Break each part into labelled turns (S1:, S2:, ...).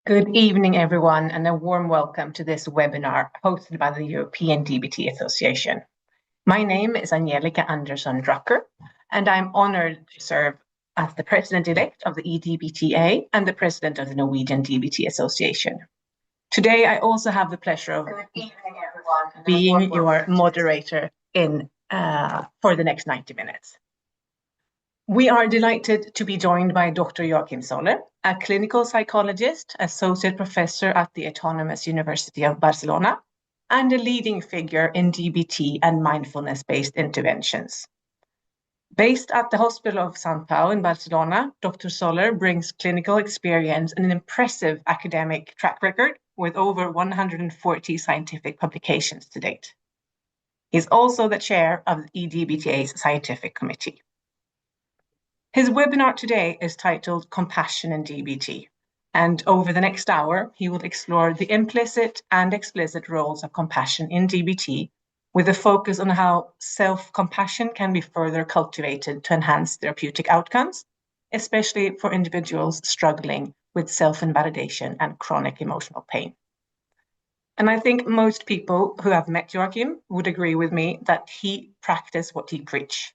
S1: Good evening, everyone, and a warm welcome to this webinar hosted by the European DBT Association. My name is Angelica Andersson Drucker, and I'm honored to serve as the President-elect of the EDBTA and the President of the Norwegian DBT Association. Today, I also have the pleasure of being your moderator for the next 90 minutes. We are delighted to be joined by Dr. Joaquim Soler, a clinical psychologist, associate professor at the Autonomous University of Barcelona, and a leading figure in DBT and mindfulness-based interventions. Based at the Hospital of Sant Pau in Barcelona, Dr. Soler brings clinical experience and an impressive academic track record with over 140 scientific publications to date. He's also the chair of the EDBTA's scientific committee. His webinar today is titled Compassion in DBT, and over the next hour, he will explore the implicit and explicit roles of compassion in DBT with a focus on how self-compassion can be further cultivated to enhance therapeutic outcomes, especially for individuals struggling with self-invalidation and chronic emotional pain. And I think most people who have met Joaquim would agree with me that he practices what he preaches.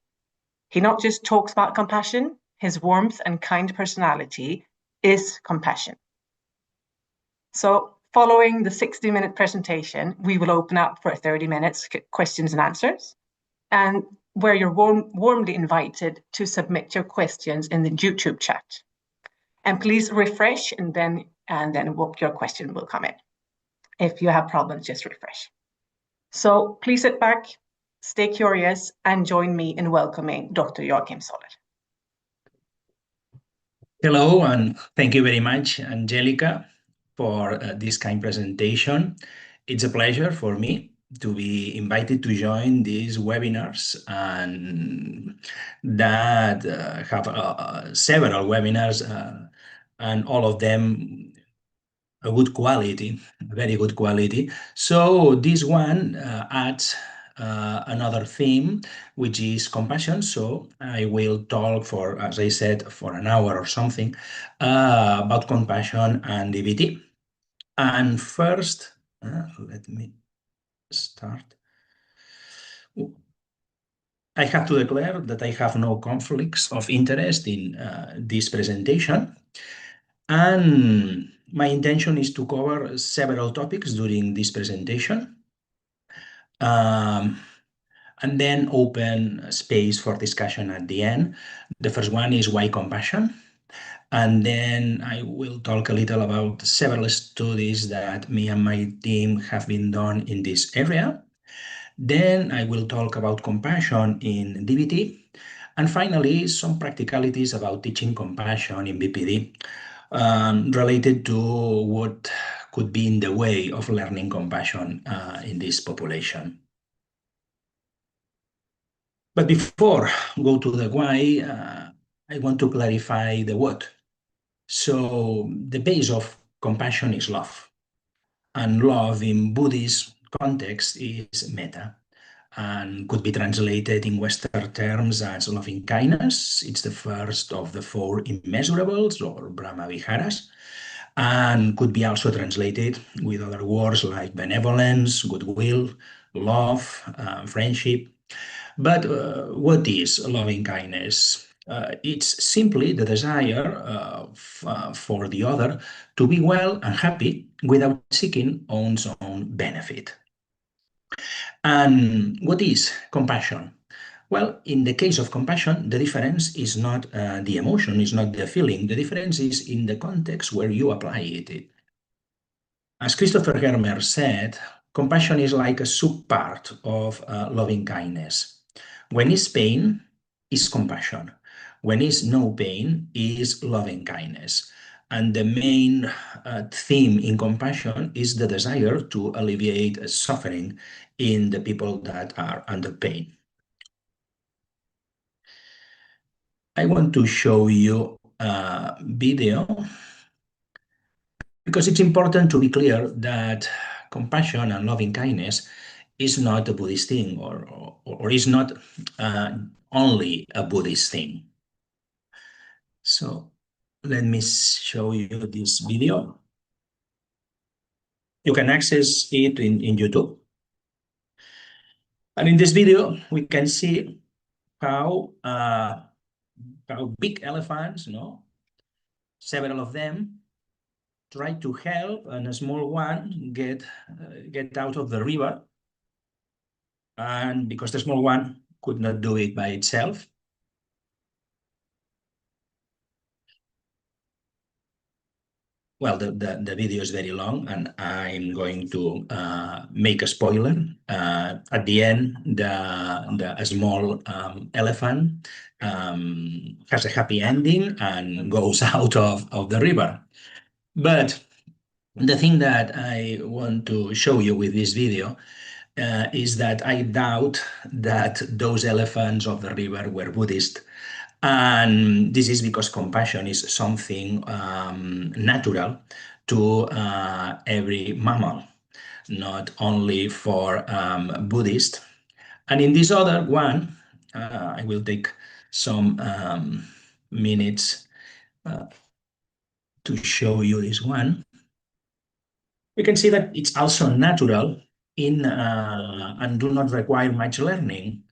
S1: He not just talks about compassion, his warmth and kind personality is compassion. So following the 60-minute presentation, we will open up for 30 minutes questions and answers, and where you're warmly invited to submit your questions in the YouTube chat. And please refresh and then your question will come in. If you have problems, just refresh. So please sit back, stay curious, and join me in welcoming Dr. Joaquim Soler.
S2: Hello, and thank you very much, Angelica, for this kind presentation. It's a pleasure for me to be invited to join these webinars, and that have several webinars, and all of them a good quality, very good quality. So this one adds another theme, which is compassion. So I will talk for, as I said, for an hour or something about compassion and DBT. And first, let me start. I have to declare that I have no conflicts of interest in this presentation. And my intention is to cover several topics during this presentation, and then open space for discussion at the end. The first one is why compassion, and then I will talk a little about several studies that me and my team have been done in this area. Then I will talk about compassion in DBT, and finally some practicalities about teaching compassion in BPD. Related to what could be in the way of learning compassion in this population. But before go to the why, I want to clarify the what. So the base of compassion is love, and love in Buddhist context is metta, and could be translated in Western terms as loving kindness. It's the first of the four immeasurables or Brahma Viharas, and could be also translated with other words like benevolence, goodwill, love, friendship. But what is loving kindness? It's simply the desire for the other to be well and happy without seeking one's own benefit. And what is compassion? Well, in the case of compassion, the difference is not the emotion, is not the feeling. The difference is in the context where you apply it. As Christopher Germer said, compassion is like a subpart of loving kindness. When it's pain, is compassion. When it's no pain, is loving kindness. And the main theme in compassion is the desire to alleviate suffering in the people that are under pain. I want to show you a video because it's important to be clear that compassion and loving kindness is not a Buddhist thing or is not only a Buddhist thing. So let me show you this video. You can access it in YouTube. And in this video, we can see how big elephants, several of them, try to help and a small one get out of the river. And because the small one could not do it by itself, well, the video is very long, and I'm going to make a spoiler. At the end, a small elephant has a happy ending and goes out of the river. But the thing that I want to show you with this video is that I doubt that those elephants of the river were Buddhist. And this is because compassion is something natural to every mammal, not only for Buddhist. And in this other one, I will take some minutes to show you this one. We can see that it's also natural and do not require much learning.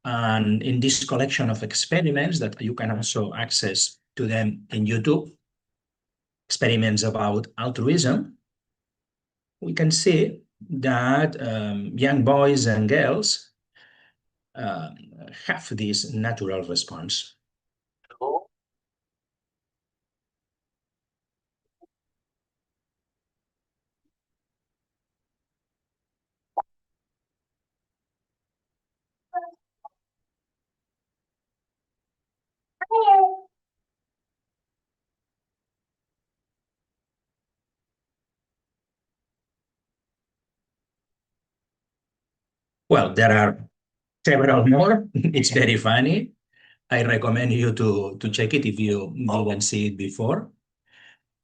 S2: And in this collection of experiments that you can also access to them in YouTube, experiments about altruism, we can see that young boys and girls have this natural response. Well, there are several more. It's very funny. I recommend you to check it if you didn't see it before.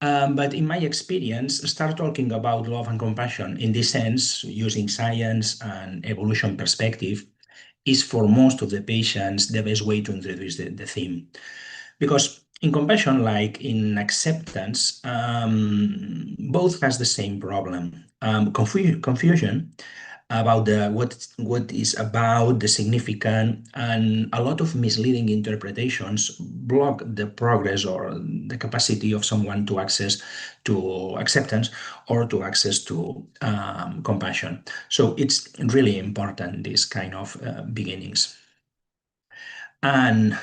S2: But in my experience, start talking about love and compassion in this sense, using science and evolution perspective, is for most of the patients the best way to introduce the theme. Because in compassion, like in acceptance, both has the same problem. Confusion about what is about the significant, and a lot of misleading interpretations block the progress or the capacity of someone to access to acceptance or to access to compassion. So it's really important, this kind of beginnings. And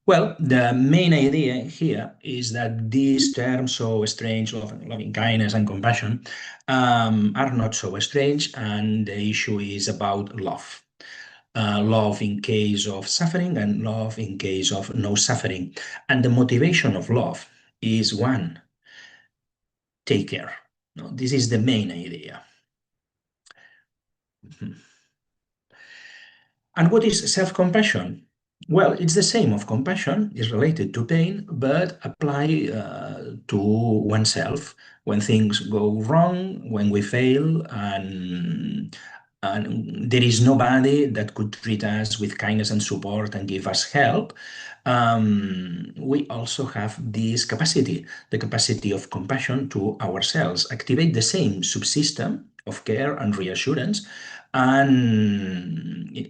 S2: well, the main idea here is that these terms, so strange, loving kindness, and compassion, are not so strange, and the issue is about love. Love in case of suffering and love in case of no suffering. And the motivation of love is one, take care. No, this is the main idea. And what is self-compassion? Well, it's the same of compassion, is related to pain, but apply to oneself when things go wrong, when we fail, and there is nobody that could treat us with kindness and support and give us help. We also have this capacity, the capacity of compassion to ourselves, activate the same subsystem of care and reassurance,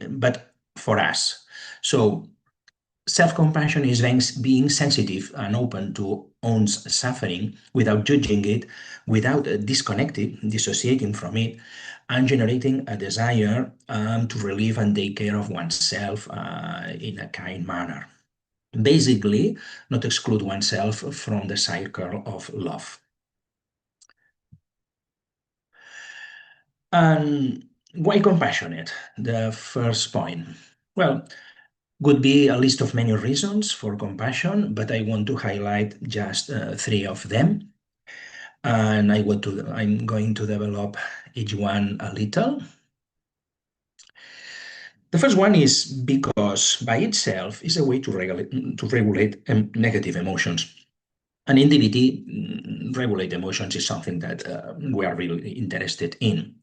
S2: but for us. So self-compassion is being sensitive and open to one's suffering without judging it, without disconnecting, dissociating from it, and generating a desire to relieve and take care of oneself in a kind manner. Basically, not exclude oneself from the cycle of love. And why compassionate? The first point. Well, would be a list of many reasons for compassion, but I want to highlight just three of them. And I'm going to develop each one a little. The first one is because by itself is a way to regulate negative emotions. And in DBT, regulate emotions is something that we are really interested in.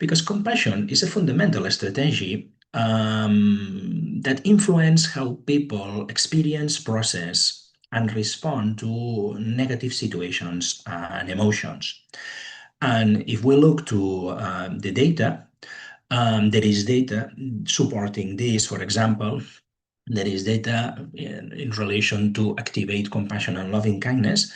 S2: Because compassion is a fundamental strategy that influence how people experience, process, and respond to negative situations and emotions. And if we look to the data, there is data supporting this. For example, there is data in relation to activate compassion and loving kindness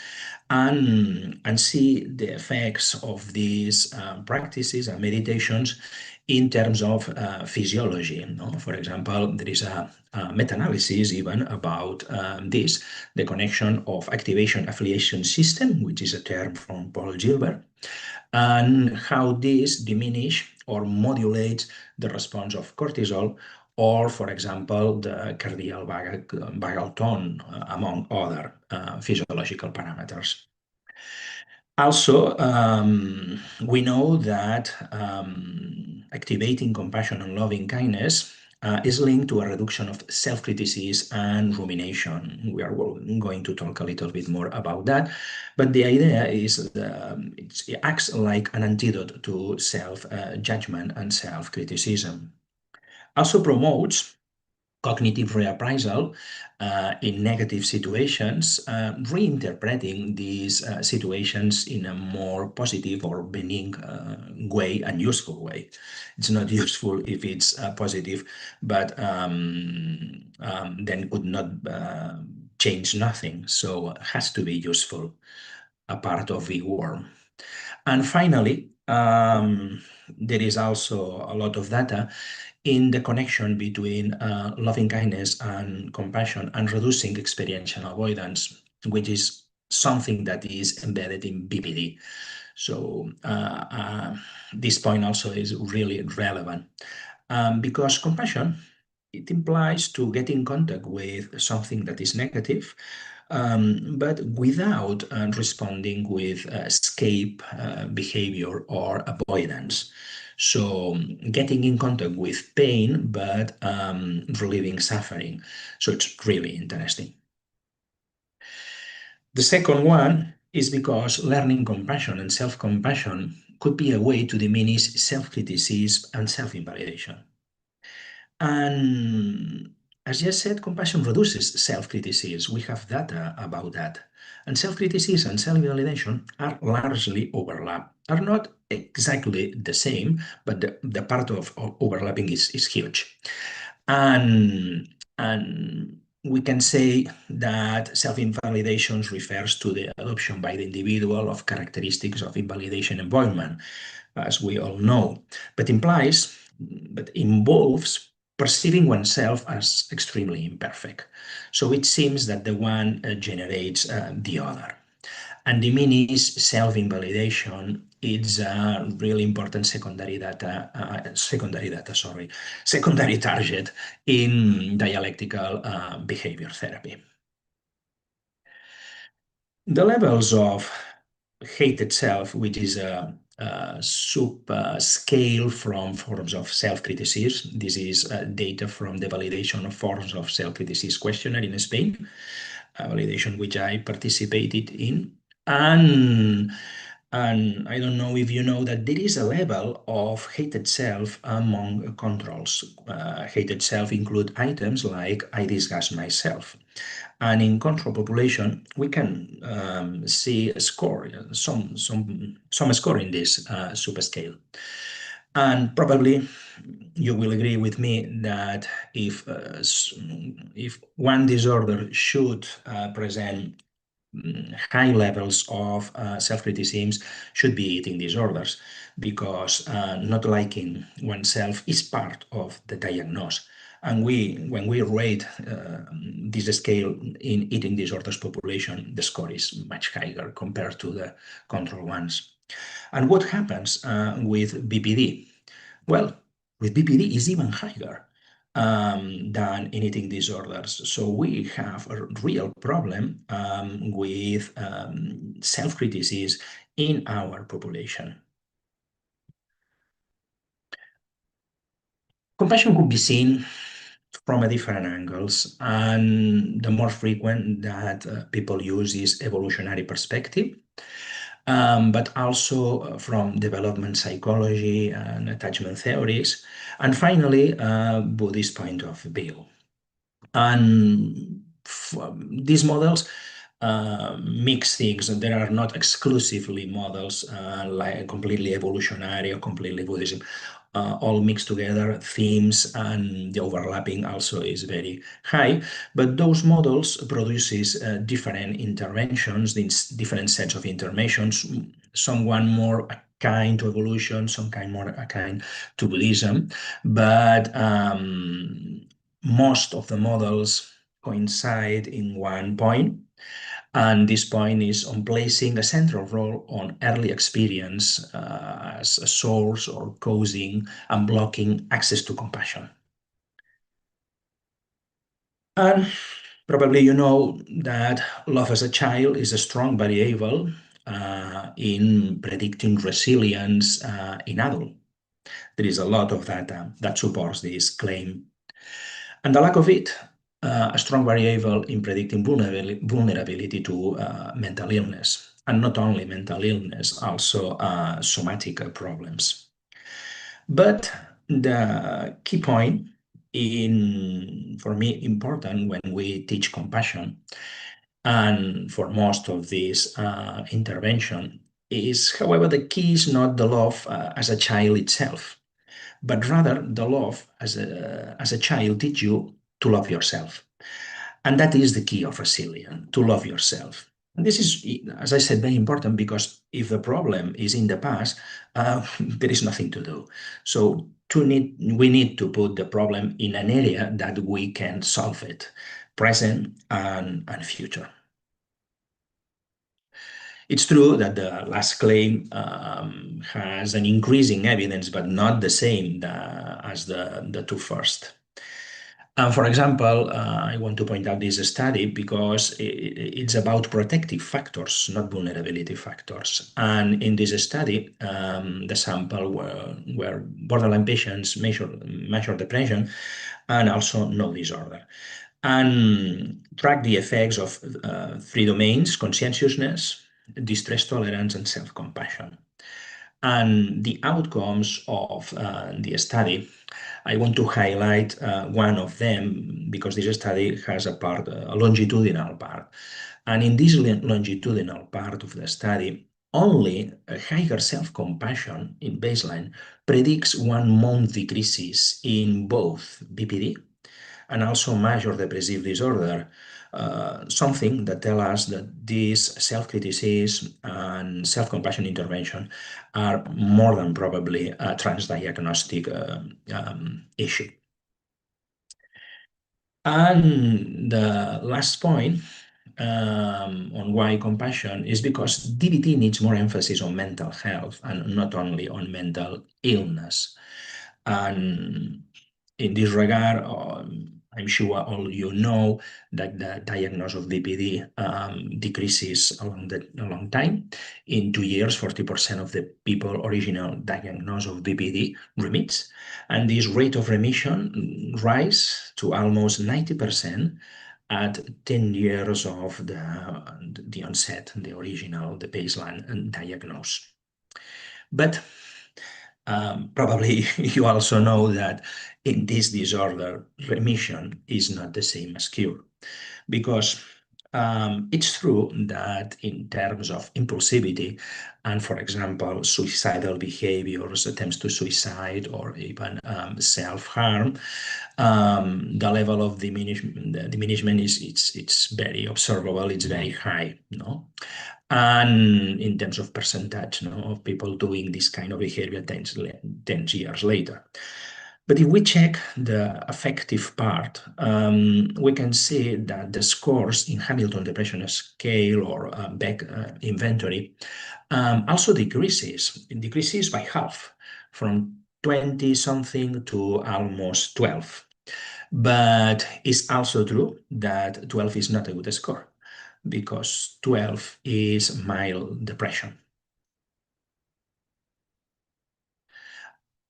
S2: and see the effects of these practices and meditations in terms of physiology. For example, there is a meta-analysis even about this, the connection of activation affiliation system, which is a term from Paul Gilbert, and how this diminish or modulates the response of cortisol or, for example, the cardiac vagal tone, among other physiological parameters. Also, we know that activating compassion and loving kindness is linked to a reduction of self-criticism and rumination. We are going to talk a little bit more about that, but the idea is that it acts like an antidote to self-judgment and self-criticism. Also promotes cognitive reappraisal in negative situations, reinterpreting these situations in a more positive or benign way and useful way. It's not useful if it's positive, but then could not change nothing. So it has to be useful, a part of the worm. And finally, there is also a lot of data in the connection between loving kindness and compassion and reducing experiential avoidance, which is something that is embedded in BPD. So this point also is really relevant because compassion, it implies to get in contact with something that is negative, but without responding with escape behavior or avoidance. So getting in contact with pain, but relieving suffering. So it's really interesting. The second one is because learning compassion and self-compassion could be a way to diminish self-criticism and self-invalidation. And as just said, compassion reduces self-criticism. We have data about that. And self-criticism and self-validation are largely overlap, are not exactly the same, but the part of overlapping is huge. And we can say that self-invalidation refers to the adoption by the individual of characteristics of invalidation environment, as we all know, but involves perceiving oneself as extremely imperfect. So it seems that the one generates the other. And diminish self-invalidation is a really important secondary target in dialectical behavior therapy. The levels of hated self, which is a sub-scale from forms of self-criticism. This is data from the validation of forms of self-criticism questionnaire in Spain, a validation which I participated in. And I don't know if you know that there is a level of hated self among controls. Hated self include items like I disgust myself. And in control population, we can see a score, some score in this subscale. And probably you will agree with me that if one disorder should present high levels of self-criticism, should be eating disorders, because not liking oneself is part of the diagnosis. And when we rate this scale in eating disorders population, the score is much higher compared to the control ones. And what happens with BPD? Well, with BPD is even higher than in eating disorders. So we have a real problem with self-criticism in our population. Compassion could be seen from a different angles, and the more frequent that people use is evolutionary perspective, but also from development psychology and attachment theories, and finally, Buddhist point of view. And these models mix things, and there are not exclusively models like completely evolutionary or completely Buddhism. All mixed together, themes, and the overlapping also is very high. But those models produces different interventions, different sets of interventions. Someone more kind to evolution, some kind more kind to Buddhism, but most of the models coincide in one point, and this point is on placing a central role on early experience as a source or causing and blocking access to compassion. And probably you know that love as a child is a strong variable in predicting resilience in adult. There is a lot of data that supports this claim. And the lack of it, a strong variable in predicting vulnerability to mental illness. And not only mental illness, also somatic problems. But the key point for me, important when we teach compassion, and for most of this intervention, is, however, the key is not the love as a child itself, but rather the love as a child teach you to love yourself. And that is the key of resilience, to love yourself. And this is, as I said, very important, because if the problem is in the past, there is nothing to do. So we need to put the problem in an area that we can solve it, present and future. It's true that the last claim has an increasing evidence, but not the same as the two first. For example, I want to point out this study because it's about protective factors, not vulnerability factors. And in this study, the sample were borderline patients measure depression and also no disorder, and track the effects of three domains: conscientiousness, distress tolerance, and self-compassion. And the outcomes of the study, I want to highlight one of them, because this study has a longitudinal part. And in this longitudinal part of the study, only a higher self-compassion in baseline predicts 1 month decreases in both BPD and also major depressive disorder, something that tells us that this self-criticism and self-compassion intervention are more than probably a transdiagnostic issue. And the last point on why compassion is because DBT needs more emphasis on mental health and not only on mental illness. And in this regard, I'm sure all you know that the diagnosis of BPD decreases along time. In 2 years, 40% of the people original diagnosed of BPD remits, and this rate of remission rise to almost 90% at 10 years of the onset, the baseline diagnosis. But probably you also know that in this disorder, remission is not the same as cure, because it's true that in terms of impulsivity and, for example, suicidal behaviors, attempts to suicide, or even self-harm, the level of diminishment it's very observable, it's very high, no? And in terms of percentage, of people doing this kind of behavior 10 years later. But if we check the affective part, we can see that the scores in Hamilton Depression Scale or Beck Inventory also decreases. It decreases by half, from 20-something to almost 12. But it's also true that 12 is not a good score, because 12 is mild depression.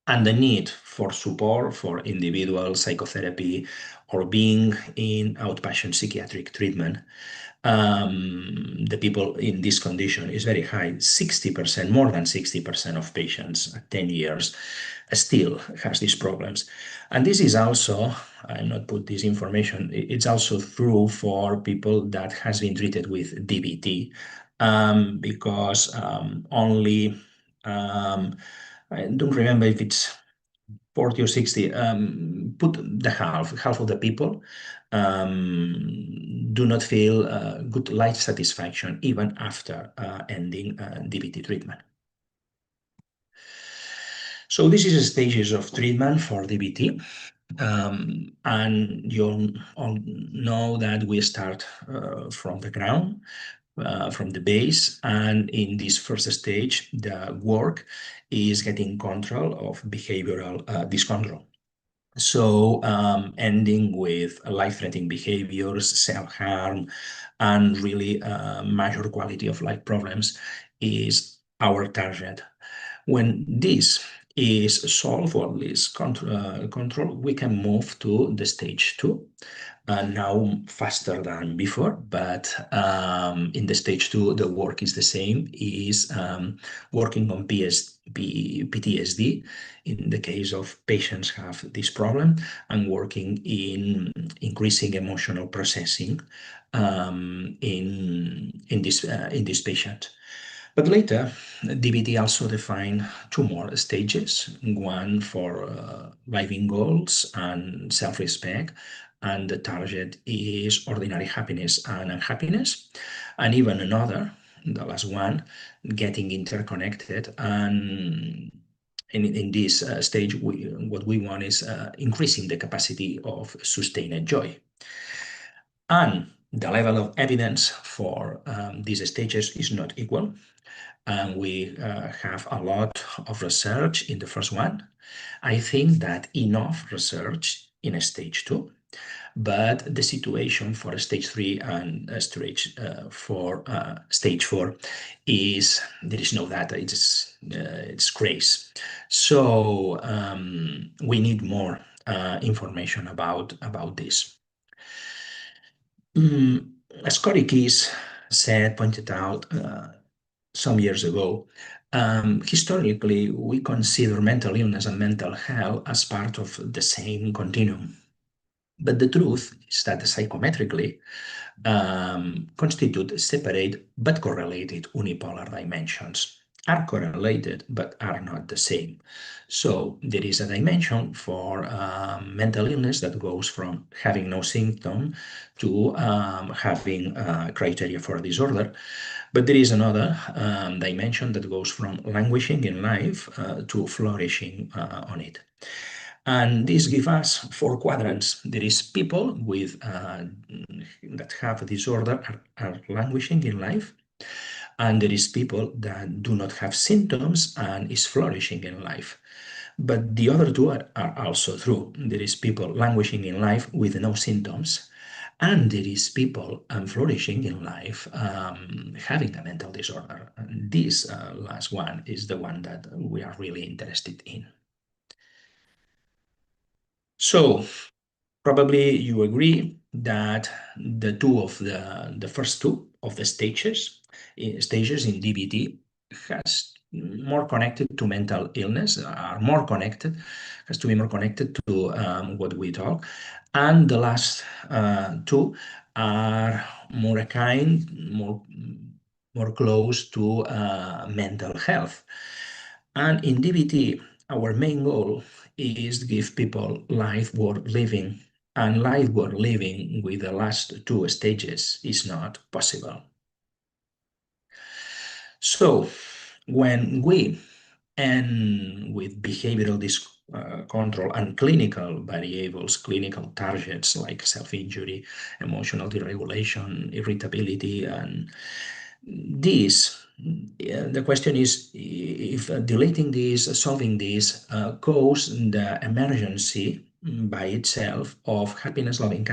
S2: and the need for support for individual psychotherapy or being in outpatient psychiatric treatment, the people in this condition is very high. 60%, more than 60% of patients at 10 years still has these problems. And this is also, I not put this information, it's also true for people that has been treated with DBT, because only, I don't remember if it's 40 or 60, put the half of the people do not feel good life satisfaction even after ending DBT treatment. So this is the stages of treatment for DBT. And you all know that we start from the ground, from the base, and in this first stage, the work is getting control of behavioral discontrol. So ending with life-threatening behaviors, self-harm, and really major quality of life problems is our target. When this is solved or at least control, we can move to the stage 2. Now faster than before, but in the stage 2, the work is the same, is working on PTSD in the case of patients have this problem, and working in increasing emotional processing in this patient. But later, DBT also defined 2 more stages, one for living goals and self-respect, and the target is ordinary happiness and unhappiness, and even another, the last one, getting interconnected. And in this stage, what we want is increasing the capacity of sustained joy. And the level of evidence for these stages is not equal. And we have a lot of research in the first one. I think that enough research in stage 2, but the situation for stage 3 and stage 4 is there is no data. It's crazy. So we need more information about this. As Corey Keyes pointed out some years ago, historically, we consider mental illness and mental health as part of the same continuum. But the truth is that psychometrically constitute separate but correlated unipolar dimensions. Are correlated but are not the same. So there is a dimension for mental illness that goes from having no symptom to having criteria for a disorder. But there is another dimension that goes from languishing in life to flourishing on it. And this gives us 4 quadrants. There is people with that have a disorder are languishing in life. And there is people that do not have symptoms and is flourishing in life. But the other 2 are also true. There is people languishing in life with no symptoms. And there is people flourishing in life having a mental disorder. And this last one is the one that we are really interested in. So probably you agree that the first two of the stages in DBT has more connected to mental illness, are more connected, has to be more connected to what we talk. And the last 2 are more more close to mental health. And in DBT, our main goal is to give people life worth living. And life worth living with the last 2 stages is not possible. So when we end with behavioral control and clinical variables, clinical targets like self-injury, emotional deregulation, irritability, and this, the question is if deleting this, solving this, cause the emergency by itself of happiness, loving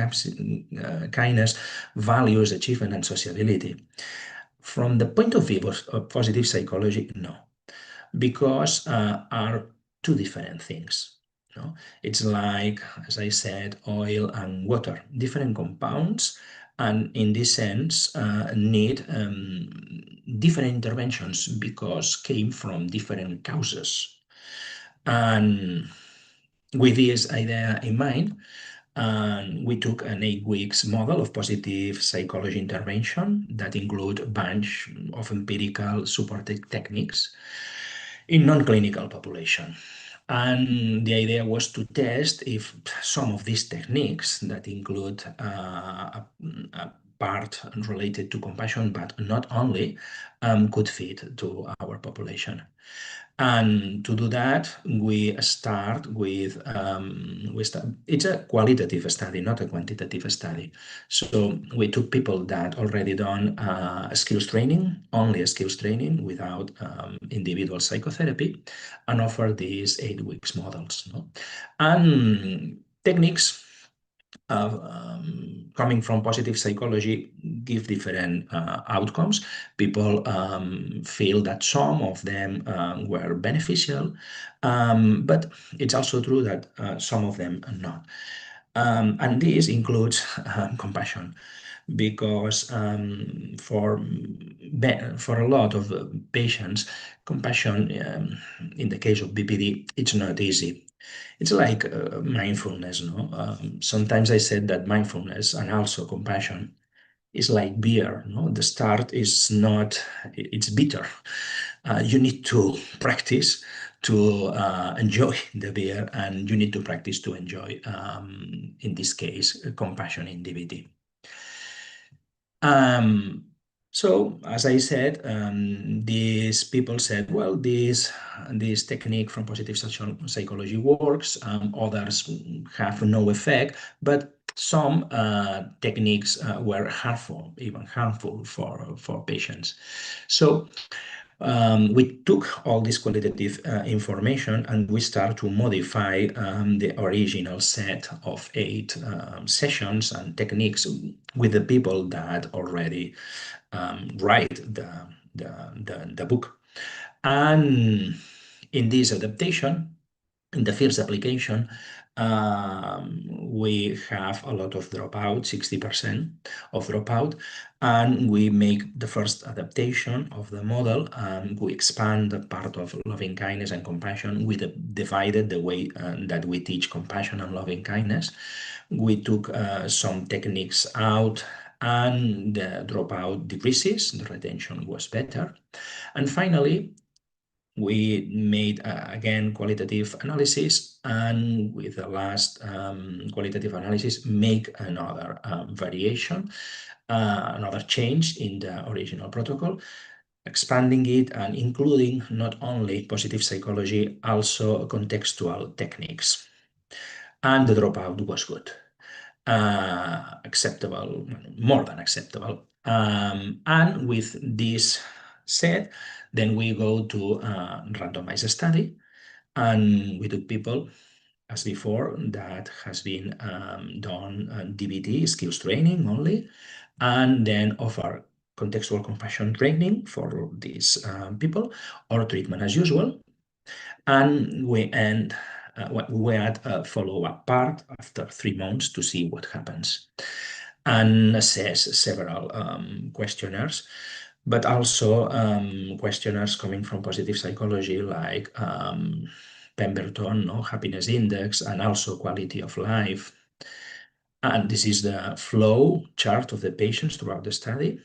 S2: kindness, values, achievement, and sociability. From the point of view of positive psychology, no, because our two different things. It's like, as I said, oil and water, different compounds, and in this sense need different interventions because came from different causes. And with this idea in mind, we took an 8 weeks model of positive psychology intervention that include a bunch of empirical supported techniques in non-clinical population. And the idea was to test if some of these techniques that include a part related to compassion, but not only, could fit to our population. And to do that, we start with, it's a qualitative study, not a quantitative study. So we took people that already done skills training, only a skills training without individual psychotherapy, and offer these 8 weeks models. And techniques coming from positive psychology give different outcomes. People feel that some of them were beneficial, but it's also true that some of them are not. And this includes compassion, because for a lot of patients, compassion, in the case of BPD, it's not easy. It's like mindfulness, no? Sometimes I said that mindfulness and also compassion is like beer, no? The start is not, it's bitter. You need to practice to enjoy the beer, and you need to practice to enjoy, in this case, compassion in DBT. So, as I said, these people said, well, this technique from positive psychology works, others have no effect, but some techniques were harmful, even harmful for patients. So we took all this qualitative information and we start to modify the original set of 8 sessions and techniques with the people that already write the book. And in this adaptation, in the first application, we have a lot of dropout, 60% of dropout, and we make the first adaptation of the model. We expand the part of loving kindness and compassion. We divided the way that we teach compassion and loving kindness. We took some techniques out, and the dropout decreases, the retention was better. And finally, we made, again, qualitative analysis, and with the last qualitative analysis, make another variation, another change in the original protocol, expanding it and including not only positive psychology, also contextual techniques. And the dropout was good. Acceptable, more than acceptable. And with this said, then we go to randomize a study, and we took people, as before, that has been done DBT skills training only, and then offer contextual compassion training for these people, or treatment as usual. And we end. We add a follow-up part after 3 months to see what happens, and assess several questionnaires, but also questionnaires coming from positive psychology, like Pemberton, happiness index, and also quality of life. And this is the flow chart of the patients throughout the study.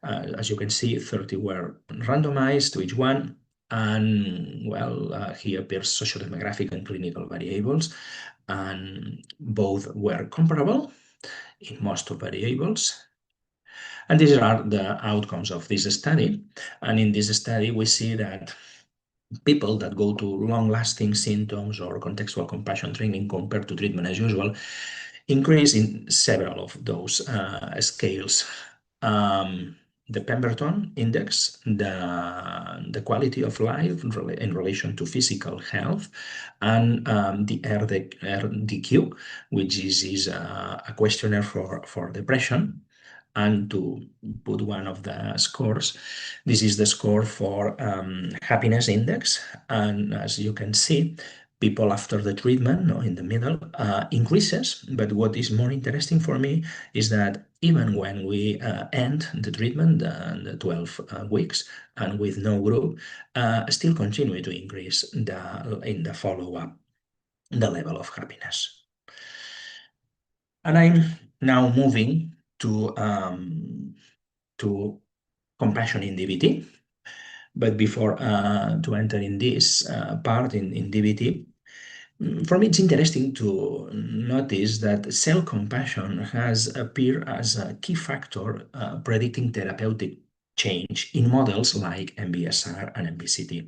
S2: As you can see, 30 were randomized to each one. And well, here appears social demographic and clinical variables, and both were comparable in most of variables. And these are the outcomes of this study. And in this study, we see that people that go to long-lasting symptoms or contextual compassion training compared to treatment as usual increase in several of those scales. The Pemberton index, the quality of life in relation to physical health, and the RDQ, which is a questionnaire for depression. and to put one of the scores. This is the score for happiness index. And as you can see, people after the treatment, in the middle, increases. But what is more interesting for me is that even when we end the treatment, the 12 weeks, and with no group, still continue to increase in the follow-up, the level of happiness. And I'm now moving to compassion in DBT. But before to enter in this part in DBT, for me, it's interesting to notice that self-compassion has appeared as a key factor predicting therapeutic change in models like MBSR and MBCT.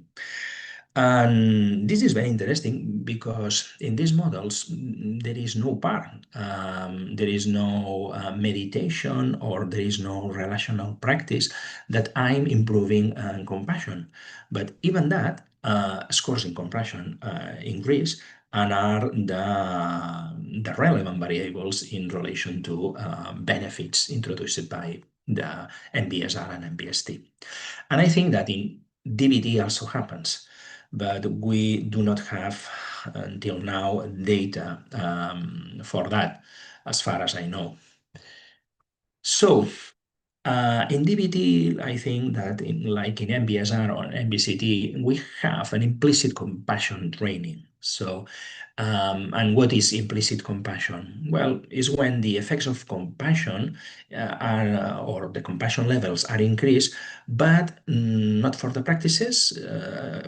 S2: And this is very interesting because in these models, there is no part, there is no meditation, or there is no relational practice that I'm improving compassion. But even that, scores in compassion increase and are the relevant variables in relation to benefits introduced by the MBSR and MBST. And I think that in DBT also happens, but we do not have until now data for that, as far as I know. So in DBT, I think that like in MBSR or MBCT, we have an implicit compassion training. So, and what is implicit compassion? Well, is when the effects of compassion or the compassion levels are increased, but not for the practices,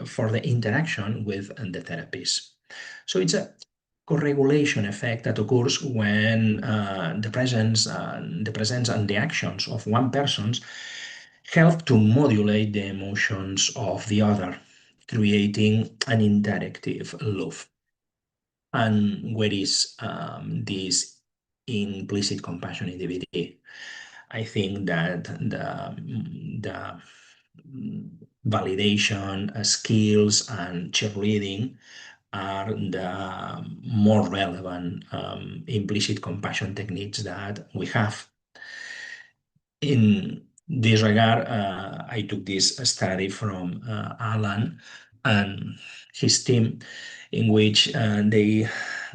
S2: for the interaction with the therapies. So it's a co-regulation effect that occurs when the presence and the actions of one person help to modulate the emotions of the other, creating an interactive loop. And where is this implicit compassion in DBT? I think that the validation skills and cheerleading are the more relevant implicit compassion techniques that we have. In this regard, I took this study from Alan and his team, in which they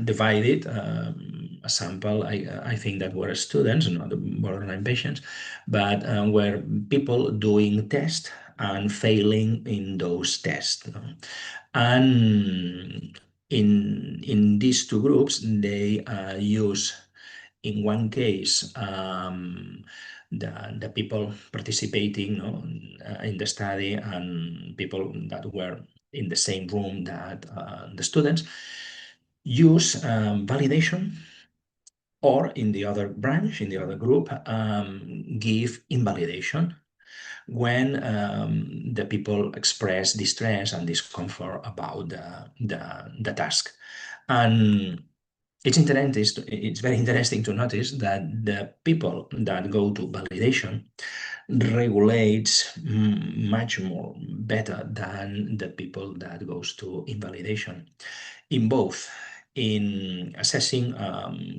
S2: divided a sample. I think that were students, not borderline patients, but were people doing tests and failing in those tests. And in these two groups, they use, in one case, the people participating in the study and people that were in the same room that the students use validation, or in the other branch, in the other group, give invalidation when the people express distress and discomfort about the task. And it's very interesting to notice that the people that go to validation regulates much more better than the people that goes to invalidation, in both in assessing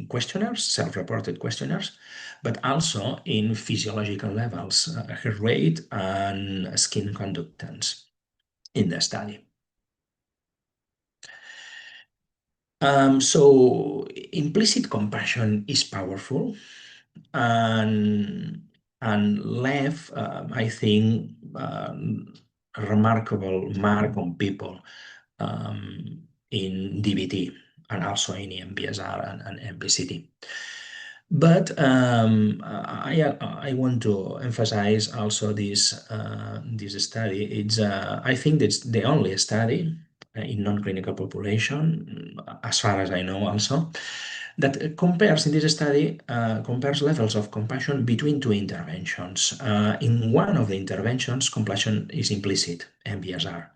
S2: questionnaires, self-reported questionnaires, but also in physiological levels, heart rate and skin conductance in the study. So implicit compassion is powerful and left, I think, a remarkable mark on people in DBT and also in MBSR and MBCT. But I want to emphasize also this study. It's I think it's the only study in non-clinical population, as far as I know, also that compares in this study compares levels of compassion between two interventions. In one of the interventions, compassion is implicit, MBSR,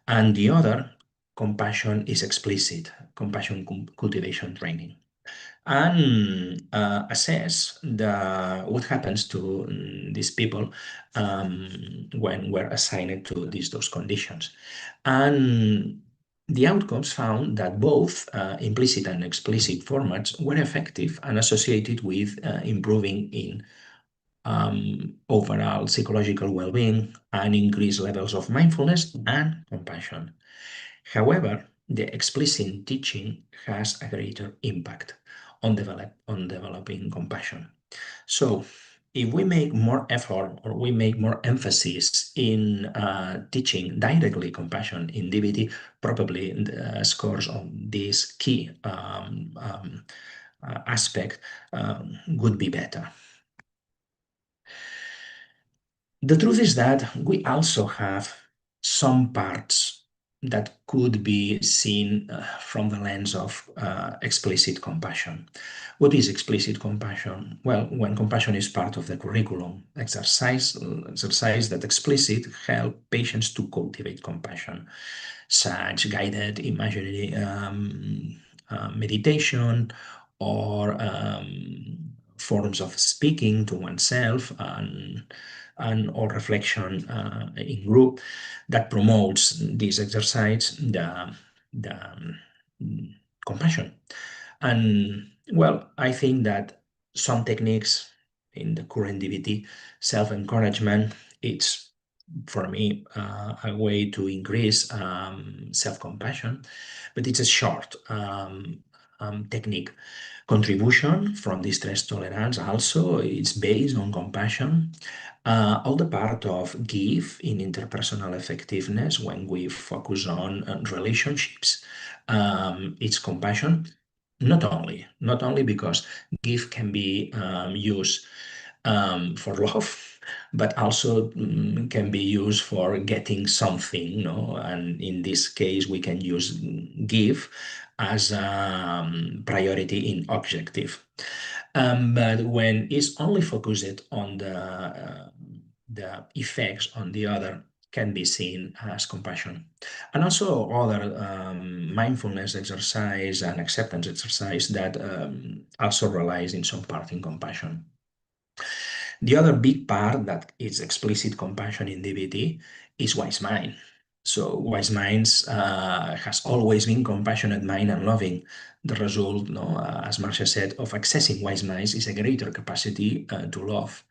S2: and the other, compassion is explicit, compassion cultivation training, and assess what happens to these people when we're assigned to those conditions. And the outcomes found that both implicit and explicit formats were effective and associated with improving in overall psychological well-being and increased levels of mindfulness and compassion. However, the explicit teaching has a greater impact on developing compassion. So, if we make more effort or we make more emphasis in teaching directly compassion in DBT, probably the scores on this key aspect would be better. The truth is that we also have some parts that could be seen from the lens of explicit compassion. What is explicit compassion? Well, when compassion is part of the curriculum, exercise that explicit help patients to cultivate compassion, such guided imaginary meditation or forms of speaking to oneself and or reflection in group that promotes this exercise, the compassion. And well, I think that some techniques in the current DBT, self-encouragement, it's for me a way to increase self-compassion, but it's a short technique. Contribution from distress tolerance also is based on compassion. All the part of give in interpersonal effectiveness when we focus on relationships, it's compassion. Not only because give can be used for love, but also can be used for getting something, you know, and in this case we can use give as priority in objective. But when it's only focused on the effects on the other, can be seen as compassion. And also other mindfulness exercise and acceptance exercise that also relies in some part in compassion. The other big part that is explicit compassion in DBT is wise mind. So wise minds has always been compassionate mind and loving. The result, no, as Marcia said, of accessing wise minds is a greater capacity to love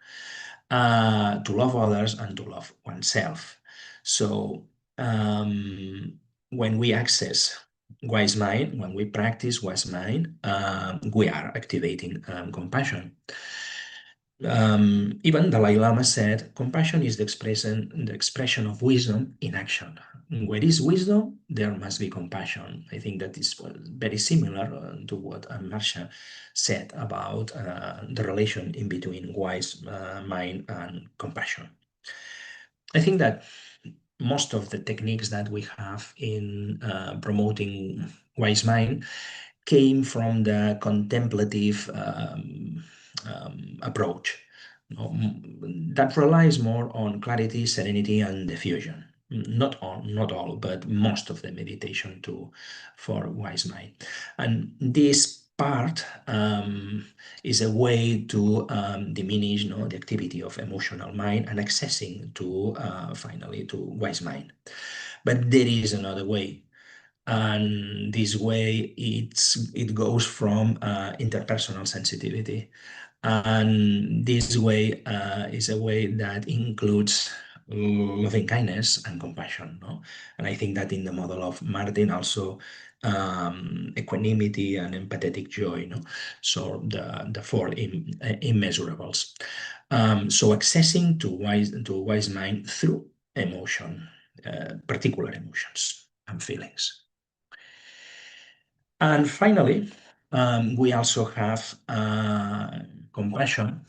S2: others and to love oneself. So when we access wise mind, when we practice wise mind, we are activating compassion. Even Dalai Lama said, compassion is the expression of wisdom in action. Where is wisdom, there must be compassion. I think that is very similar to what Marcia said about the relation in between wise mind and compassion. I think that most of the techniques that we have in promoting wise mind came from the contemplative approach, you know, that relies more on clarity, serenity, and diffusion. Not all, but most of the meditation for wise mind. And this part is a way to diminish, you know, the activity of emotional mind and accessing to finally to wise mind. But there is another way. And this way it goes from interpersonal sensitivity, and this way is a way that includes loving kindness and compassion, no? And I think that in the model of Martin also equanimity and empathetic joy, no? So the four immeasurables. So accessing to wise mind through emotion, particular emotions and feelings. And finally, we also have compassion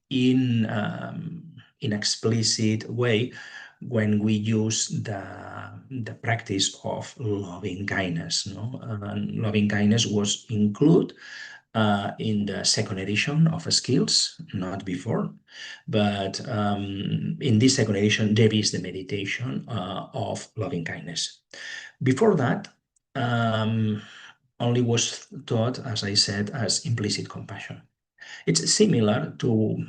S2: in explicit way when we use the practice of loving kindness. No? Loving kindness was included in the second edition of skills, not before, but in this second edition there is the meditation of loving kindness. Before that, only was taught, as I said, as implicit compassion. It's similar to,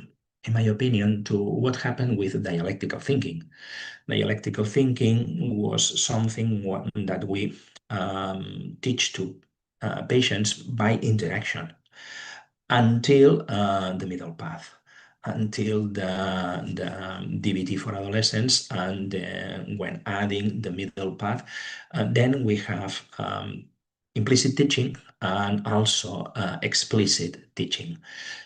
S2: in my opinion, to what happened with dialectical thinking. Dialectical thinking was something that we teach to patients by interaction until the middle path. until the DBT for adolescents, and when adding the middle path, then we have implicit teaching and also explicit teaching.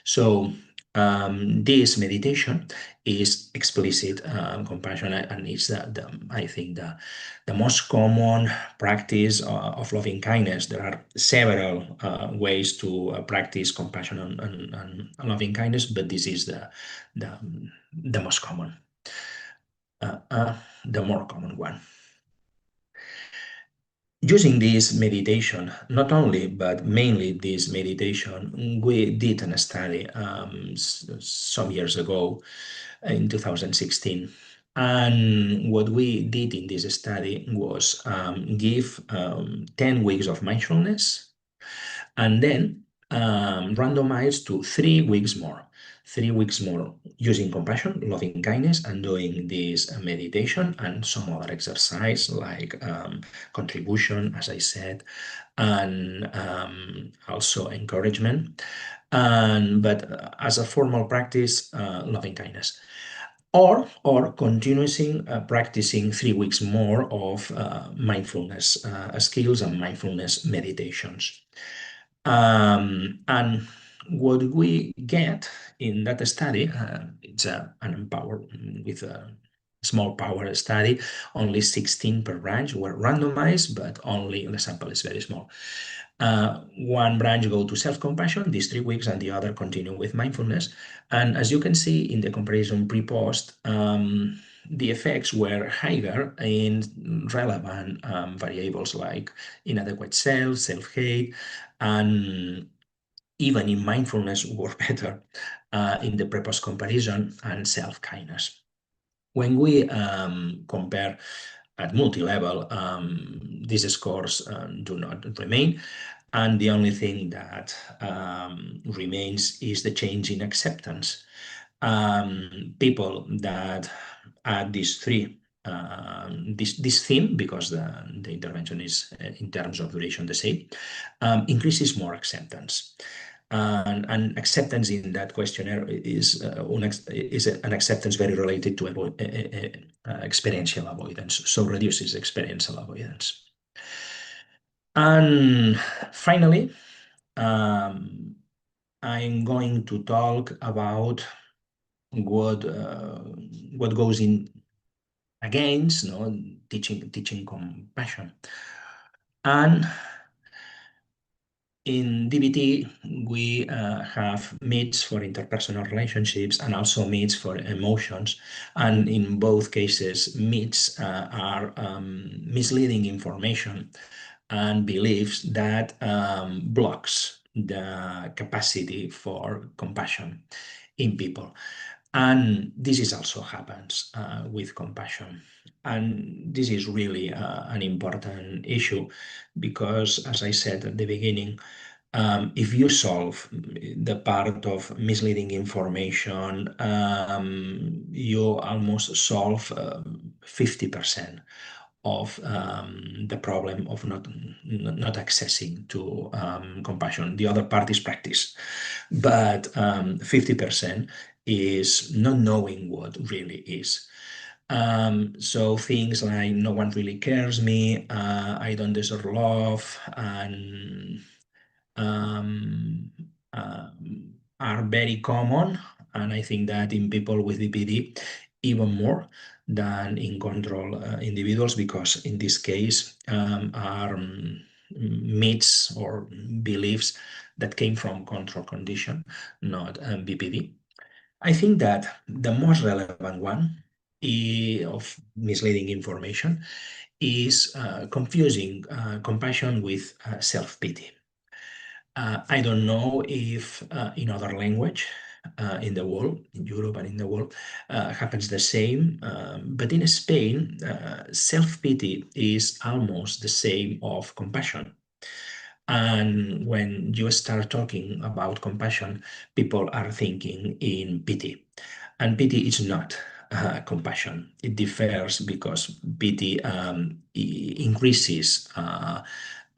S2: So this meditation is explicit compassion, and it's I think the most common practice of loving kindness. There are several ways to practice compassion and loving kindness, but this is the most common, the more common one. Using this meditation, not only, but mainly this meditation, we did a study some years ago in 2016. And what we did in this study was give 10 weeks of mindfulness and then randomize to 3 weeks more. 3 weeks more using compassion, loving kindness, and doing this meditation and some other exercise like contribution, as I said, and also encouragement. But as a formal practice, loving kindness. Or continuing practicing 3 weeks more of mindfulness skills and mindfulness meditations. And what we get in that study, it's an empower with a small power study, only 16 per branch were randomized, but only the sample is very small. One branch go to self-compassion these 3 weeks, and the other continue with mindfulness. And as you can see in the comparison pre-post, the effects were higher in relevant variables like inadequate self-hate, and even in mindfulness were better in the pre-post comparison, and self-kindness. When we compare at multi-level, these scores do not remain, and the only thing that remains is the change in acceptance. People that add these three, this theme, because the intervention is in terms of duration the same, increases more acceptance. And acceptance in that questionnaire is an acceptance very related to experiential avoidance, so reduces experiential avoidance. And finally, I'm going to talk about what goes in against teaching compassion. And in DBT, we have meets for interpersonal relationships and also meets for emotions. And in both cases, meets are misleading information and beliefs that blocks the capacity for compassion in people. And this is also happens with compassion. And this is really an important issue because, as I said at the beginning, if you solve the part of misleading information, you almost solve 50% of the problem of not accessing to compassion. The other part is practice, but 50% is not knowing what really is. So things like no one really cares me, I don't deserve love, and um, are very common, and I think that in people with DPD even more than in control individuals, because in this case are myths or beliefs that came from control condition, not BPD. I think that the most relevant one of misleading information is confusing compassion with self-pity. I don't know if in other language in the world, in Europe and in the world, happens the same. But in Spain, self-pity is almost the same of compassion. And when you start talking about compassion, people are thinking in pity. And pity is not compassion. It differs because pity increases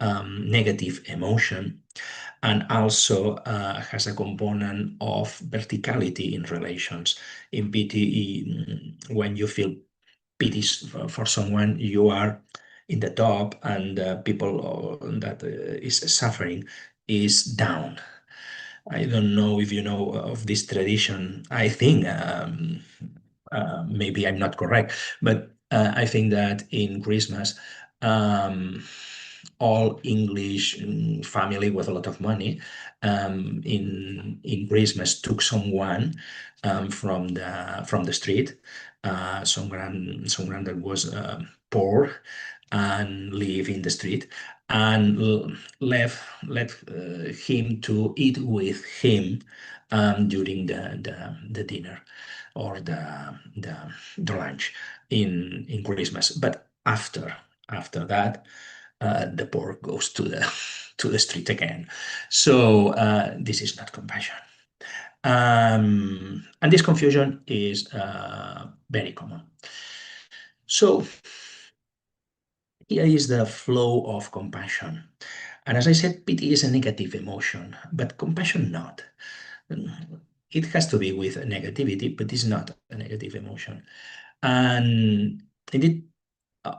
S2: negative emotion, and also has a component of verticality in relations. In pity, when you feel pity for someone, you are in the top, and people that is suffering is down. I don't know if you know of this tradition. I think maybe I'm not correct, but I think that in Christmas, um, all English family with a lot of money in Christmas took someone from the street, someone that was poor and live in the street, and left him to eat with him during the dinner or the lunch in Christmas. But after that, the poor goes to the to the street again. So this is not compassion. And this confusion is very common. So here is the flow of compassion. And as I said, pity is a negative emotion, but compassion not. It has to be with negativity, but it's not a negative emotion. And indeed,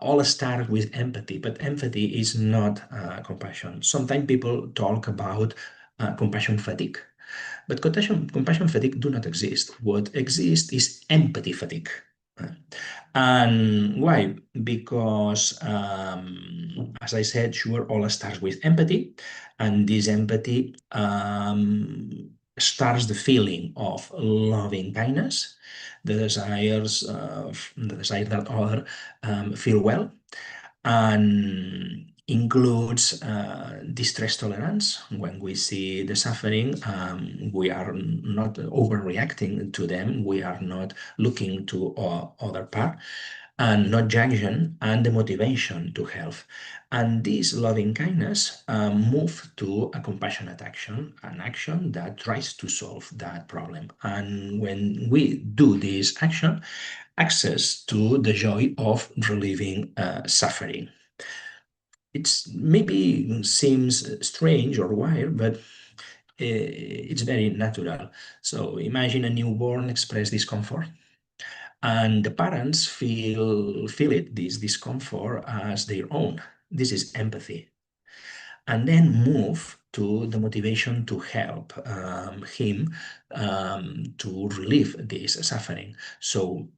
S2: all start with empathy, but empathy is not compassion. Sometimes people talk about compassion fatigue, but compassion fatigue do not exist. What exists is empathy fatigue. And why? Because, as I said, sure, all starts with empathy, and this empathy starts the feeling of loving kindness, the desire that other feel well, and includes distress tolerance. When we see the suffering, we are not overreacting to them. We are not looking to other part, and not judging, and the motivation to help. And this loving kindness move to a compassionate action, an action that tries to solve that problem. And when we do this action, access to the joy of relieving suffering. It's maybe seems strange or weird, but it's very natural. So imagine a newborn express discomfort, and the parents feel it, this discomfort, as their own. This is empathy, and then move to the motivation to help him to relieve this suffering. So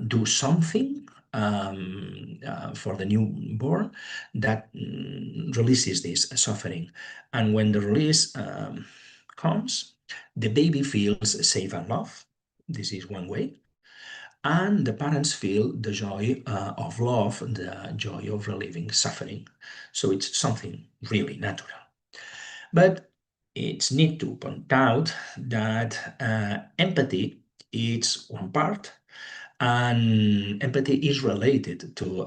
S2: do something for the newborn that releases this suffering. And when the release comes, the baby feels safe and loved. This is one way. And the parents feel the joy of love, the joy of relieving suffering. So it's something really natural. But it's need to point out that empathy is one part, and empathy is related to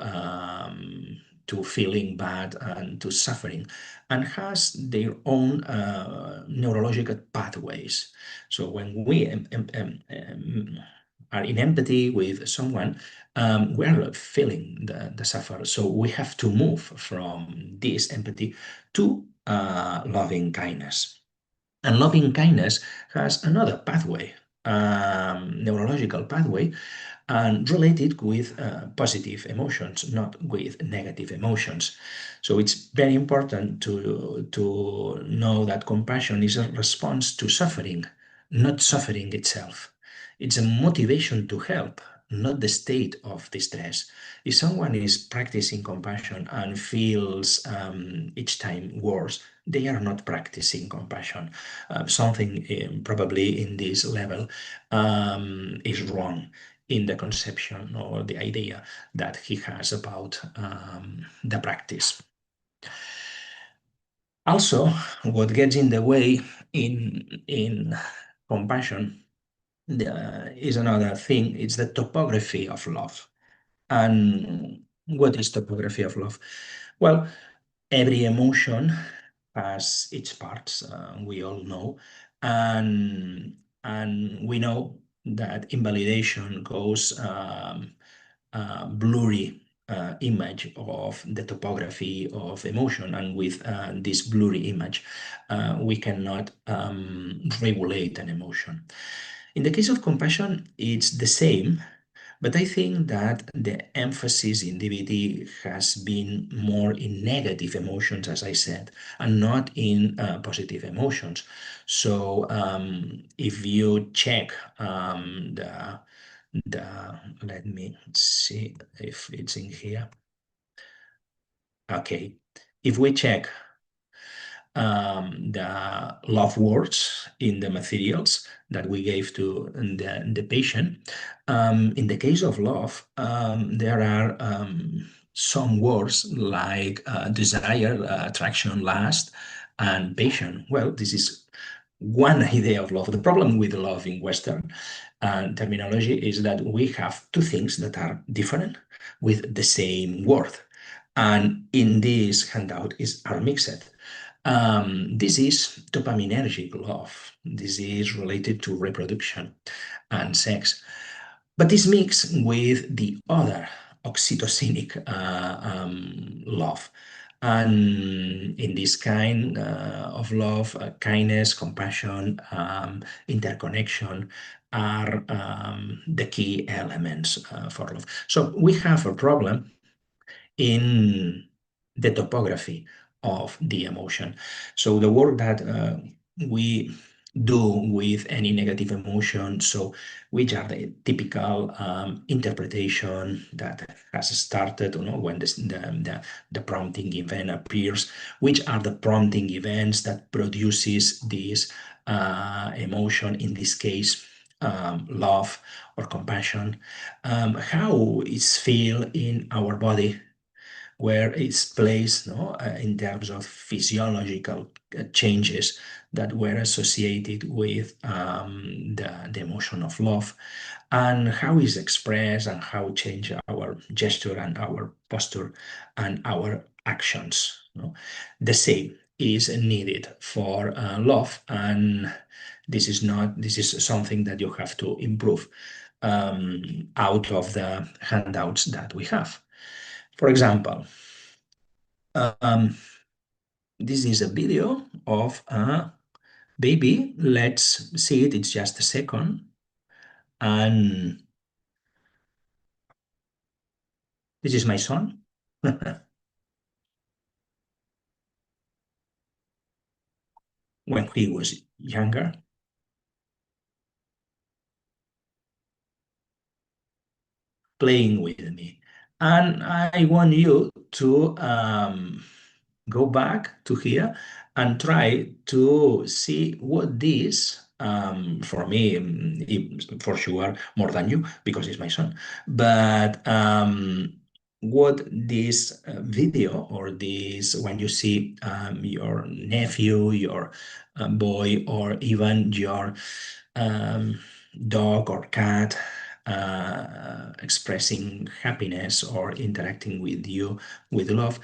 S2: feeling bad and to suffering, and has their own neurological pathways. So when we are in empathy with someone, we are feeling the suffer. So we have to move from this empathy to loving kindness. And loving kindness has another pathway, neurological pathway, and related with positive emotions, not with negative emotions. So it's very important to know that compassion is a response to suffering, not suffering itself. It's a motivation to help, not the state of distress. If someone is practicing compassion and feels each time worse, they are not practicing compassion. Something probably in this level is wrong in the conception or the idea that he has about the practice. Also, what gets in the way in compassion is another thing. It's the topography of love. And what is topography of love? Well, every emotion has its parts. We all know, and we know that invalidation goes blurry image of the topography of emotion, and with this blurry image, we cannot regulate an emotion. In the case of compassion, it's the same, but I think that the emphasis in DBT has been more in negative emotions, as I said, and not in positive emotions. So if you check let me see if it's in here. Okay, if we check the love words in the materials that we gave to the patient. In the case of love, there are some words like desire, attraction, lust, and passion. Well, this is one idea of love. The problem with love in Western terminology is that we have two things that are different with the same word. And in this handout are mixed. This is dopaminergic love. This is related to reproduction and sex. But this mixed with the other oxytocinic love. And in this kind of love, kindness, compassion, interconnection are the key elements for love. So we have a problem in the topography of the emotion. So the work that we do with any negative emotion, so which are the typical interpretation that has started, when the prompting event appears, which are the prompting events that produces this emotion, in this case, love or compassion, how it's feel in our body, where it's placed, in terms of physiological changes that were associated with the emotion of love, and how it's expressed, and how change our gesture and our posture and our actions. The same is needed for love, and this is something that you have to improve out of the handouts that we have. For example, this is a video of a baby. Let's see it. It's just a second. And this is my son. When he was younger. Playing with me. And I want you to go back to here and try to see what this, for me, for sure, more than you, because it's my son, but what this video, or this, when you see your nephew, your boy, or even your dog or cat expressing happiness or interacting with you with love,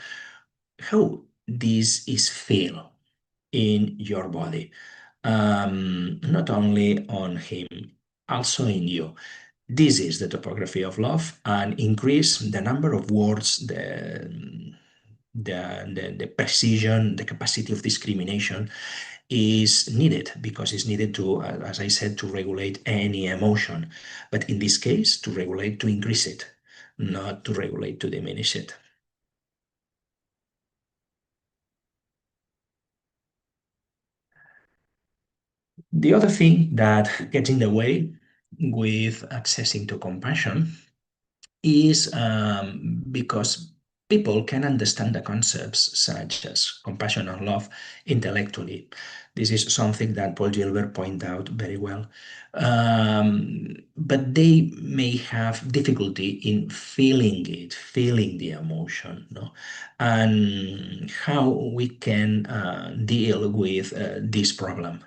S2: how this is feel in your body, not only on him, also in you. This is the topography of love, and increase the number of words, the precision, the capacity of discrimination is needed, because it's needed to, as I said, to regulate any emotion. But in this case, to regulate, to increase it, not to regulate, to diminish it. The other thing that gets in the way with accessing to compassion is because people can understand the concepts such as compassion and love intellectually. This is something that Paul Gilbert pointed out very well. But they may have difficulty in feeling it, feeling the emotion, and how we can deal with this problem.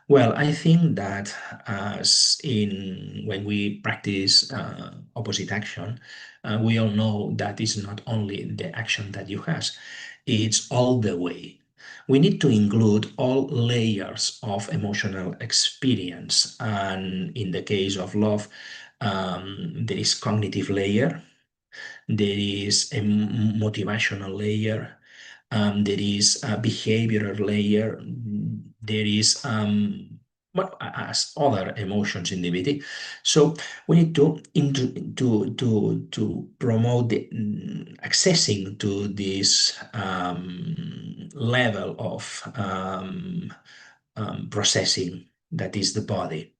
S2: Well, I think that when we practice opposite action, we all know that it's not only the action that you have, it's all the way. We need to include all layers of emotional experience. And in the case of love, there is cognitive layer, there is a motivational layer, there is a behavioral layer, there is as other emotions in DBT. So we need to promote the accessing to this level of processing that is the body,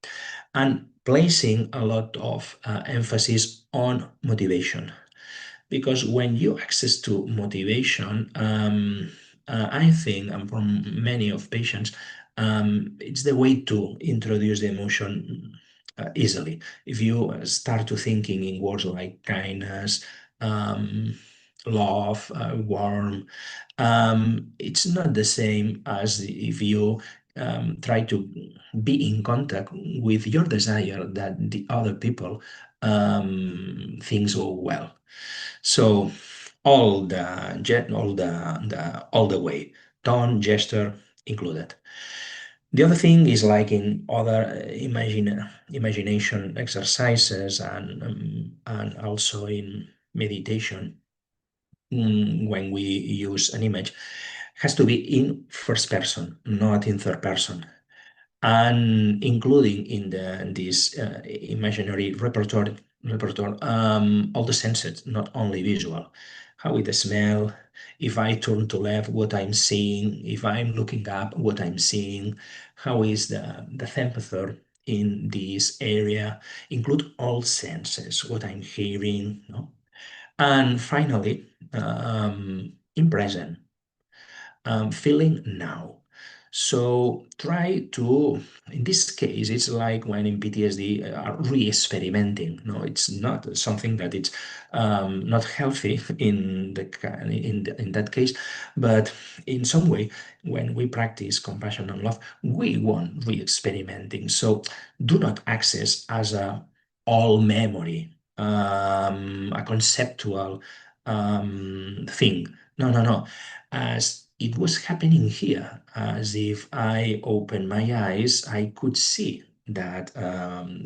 S2: and placing a lot of emphasis on motivation. Because when you access to motivation, I think, and for many of patients, it's the way to introduce the emotion easily. If you start to thinking in words like kindness, um, love, warm, it's not the same as if you try to be in contact with your desire that the other people things go well. So all the way, tone, gesture included. The other thing is like in other imagination exercises and also in meditation, when we use an image, has to be in first person, not in third person, and including in this imaginary repertoire all the senses, not only visual. How it smell, if I turn to left, what I'm seeing, if I'm looking up, what I'm seeing, how is the temperature in this area, include all senses, what I'm hearing, no? And finally, in present, feeling now. So try to, in this case, it's like when in PTSD are re-experimenting. No, it's not something that it's not healthy in that case, but in some way, when we practice compassion and love, we want re-experimenting. So do not access as a all memory, a conceptual thing. No, no, no, as it was happening here, as if I opened my eyes, I could see that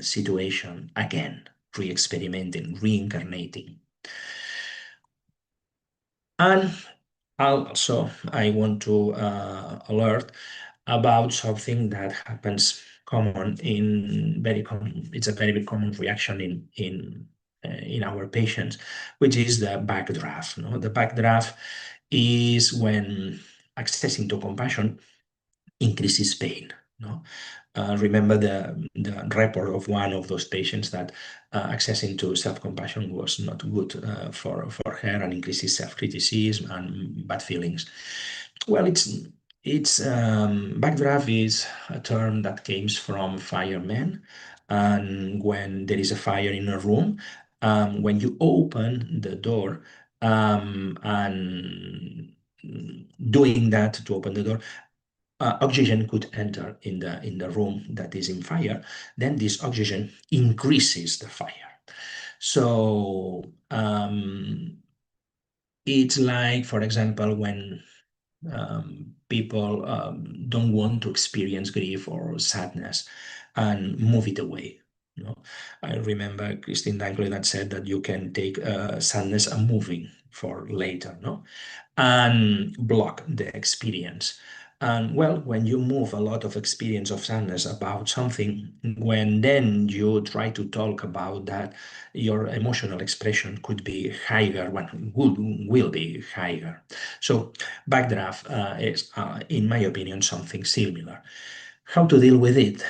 S2: situation again, re-experimenting, reincarnating. And also, I want to alert about something that happens common in very common. It's a very common reaction in our patients, which is the backdraft. No? The backdraft is when accessing to compassion increases pain. No? Remember the report of one of those patients that accessing to self-compassion was not good for her and increases self-criticism and bad feelings. Well, it's backdraft is a term that comes from firemen, and when there is a fire in a room, when you open the door and doing that to open the door, oxygen could enter in the room that is in fire, then this oxygen increases the fire. So it's like, for example, when people don't want to experience grief or sadness and move it away. You know? I remember Christine Dankler that said that you can take sadness and moving for later, no? And block the experience. And well, when you move a lot of experience of sadness about something, when then you try to talk about that, your emotional expression could be higher, when will be higher. So backdraft is, in my opinion, something similar. How to deal with it?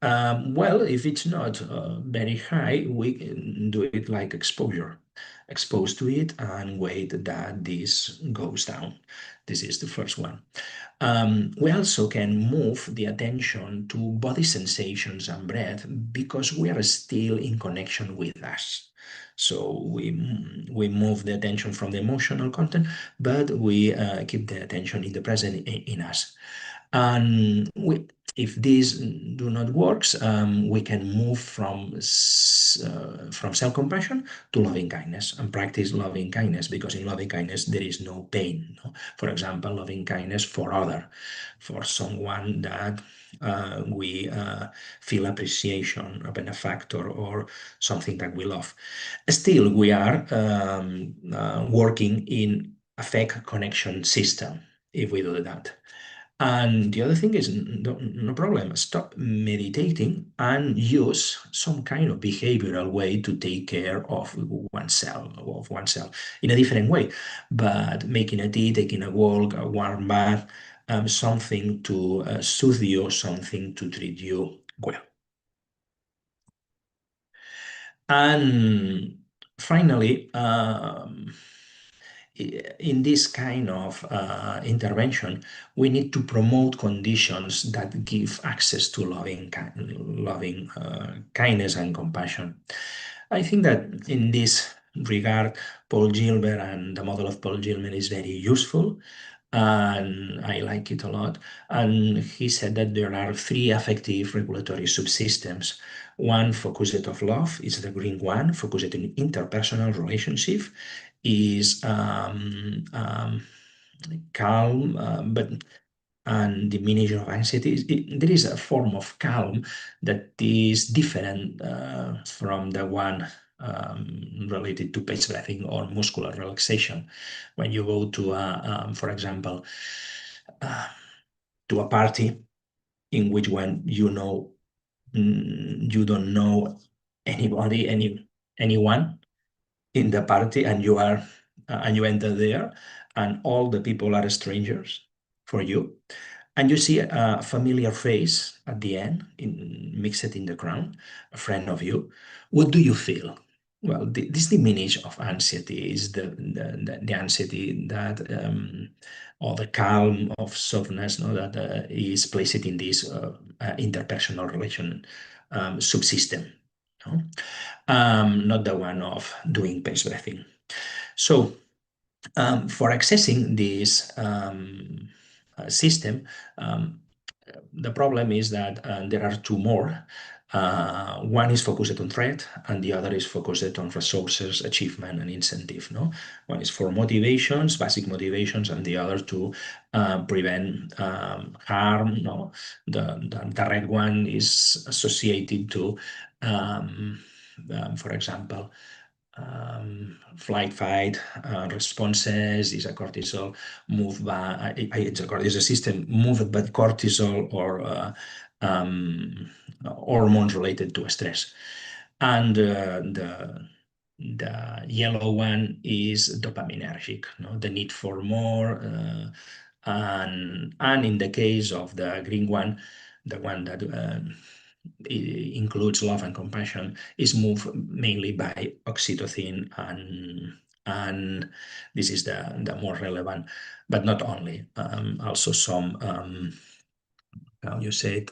S2: Well, if it's not very high, we can do it like exposure. Expose to it and wait that this goes down. This is the first one. We also can move the attention to body sensations and breath because we are still in connection with us. So we move the attention from the emotional content, but we keep the attention in the present in us. And if these do not works, we can move from self-compassion to loving kindness and practice loving kindness, because in loving kindness there is no pain. No? For example, loving kindness for someone that we feel appreciation, a benefactor, or something that we love. Still, we are working in affect connection system if we do that. And the other thing is, no problem, stop meditating and use some kind of behavioral way to take care of oneself in a different way. But making a tea, taking a walk, a warm bath, something to soothe you, something to treat you well. And finally, in this kind of intervention, we need to promote conditions that give access to loving kindness and compassion. I think that in this regard, Paul Gilbert and the model of Paul Gilbert is very useful, and I like it a lot. And he said that there are three affective regulatory subsystems. One focused of love is the green one, focused in interpersonal relationship, is calm, but and diminution of anxiety. There is a form of calm that is different from the one related to page breathing or muscular relaxation. When you go to, for example, uh, to a party in which when you don't know anybody, anyone in the party, and you enter there, and all the people are strangers for you, and you see a familiar face at the end, mixed in the crowd, a friend of you. What do you feel? Well, this diminish of anxiety is the anxiety that or the calm of softness, no, that is placed in this interpersonal relation subsystem, no? Not the one of doing page breathing. So for accessing this system, the problem is that there are two more. One is focused on threat, and the other is focused on resources, achievement, and incentive. No, one is for motivations, basic motivations, and the other to prevent harm. No, the red one is associated to, for example, flight fight responses. Is a cortisol moved by is a system moved by cortisol or hormones related to stress. And the yellow one is dopaminergic, no? The need for more. And in the case of the green one, the one that includes love and compassion, is moved mainly by oxytocin, and this is the more relevant, but not only. Also some how you say it,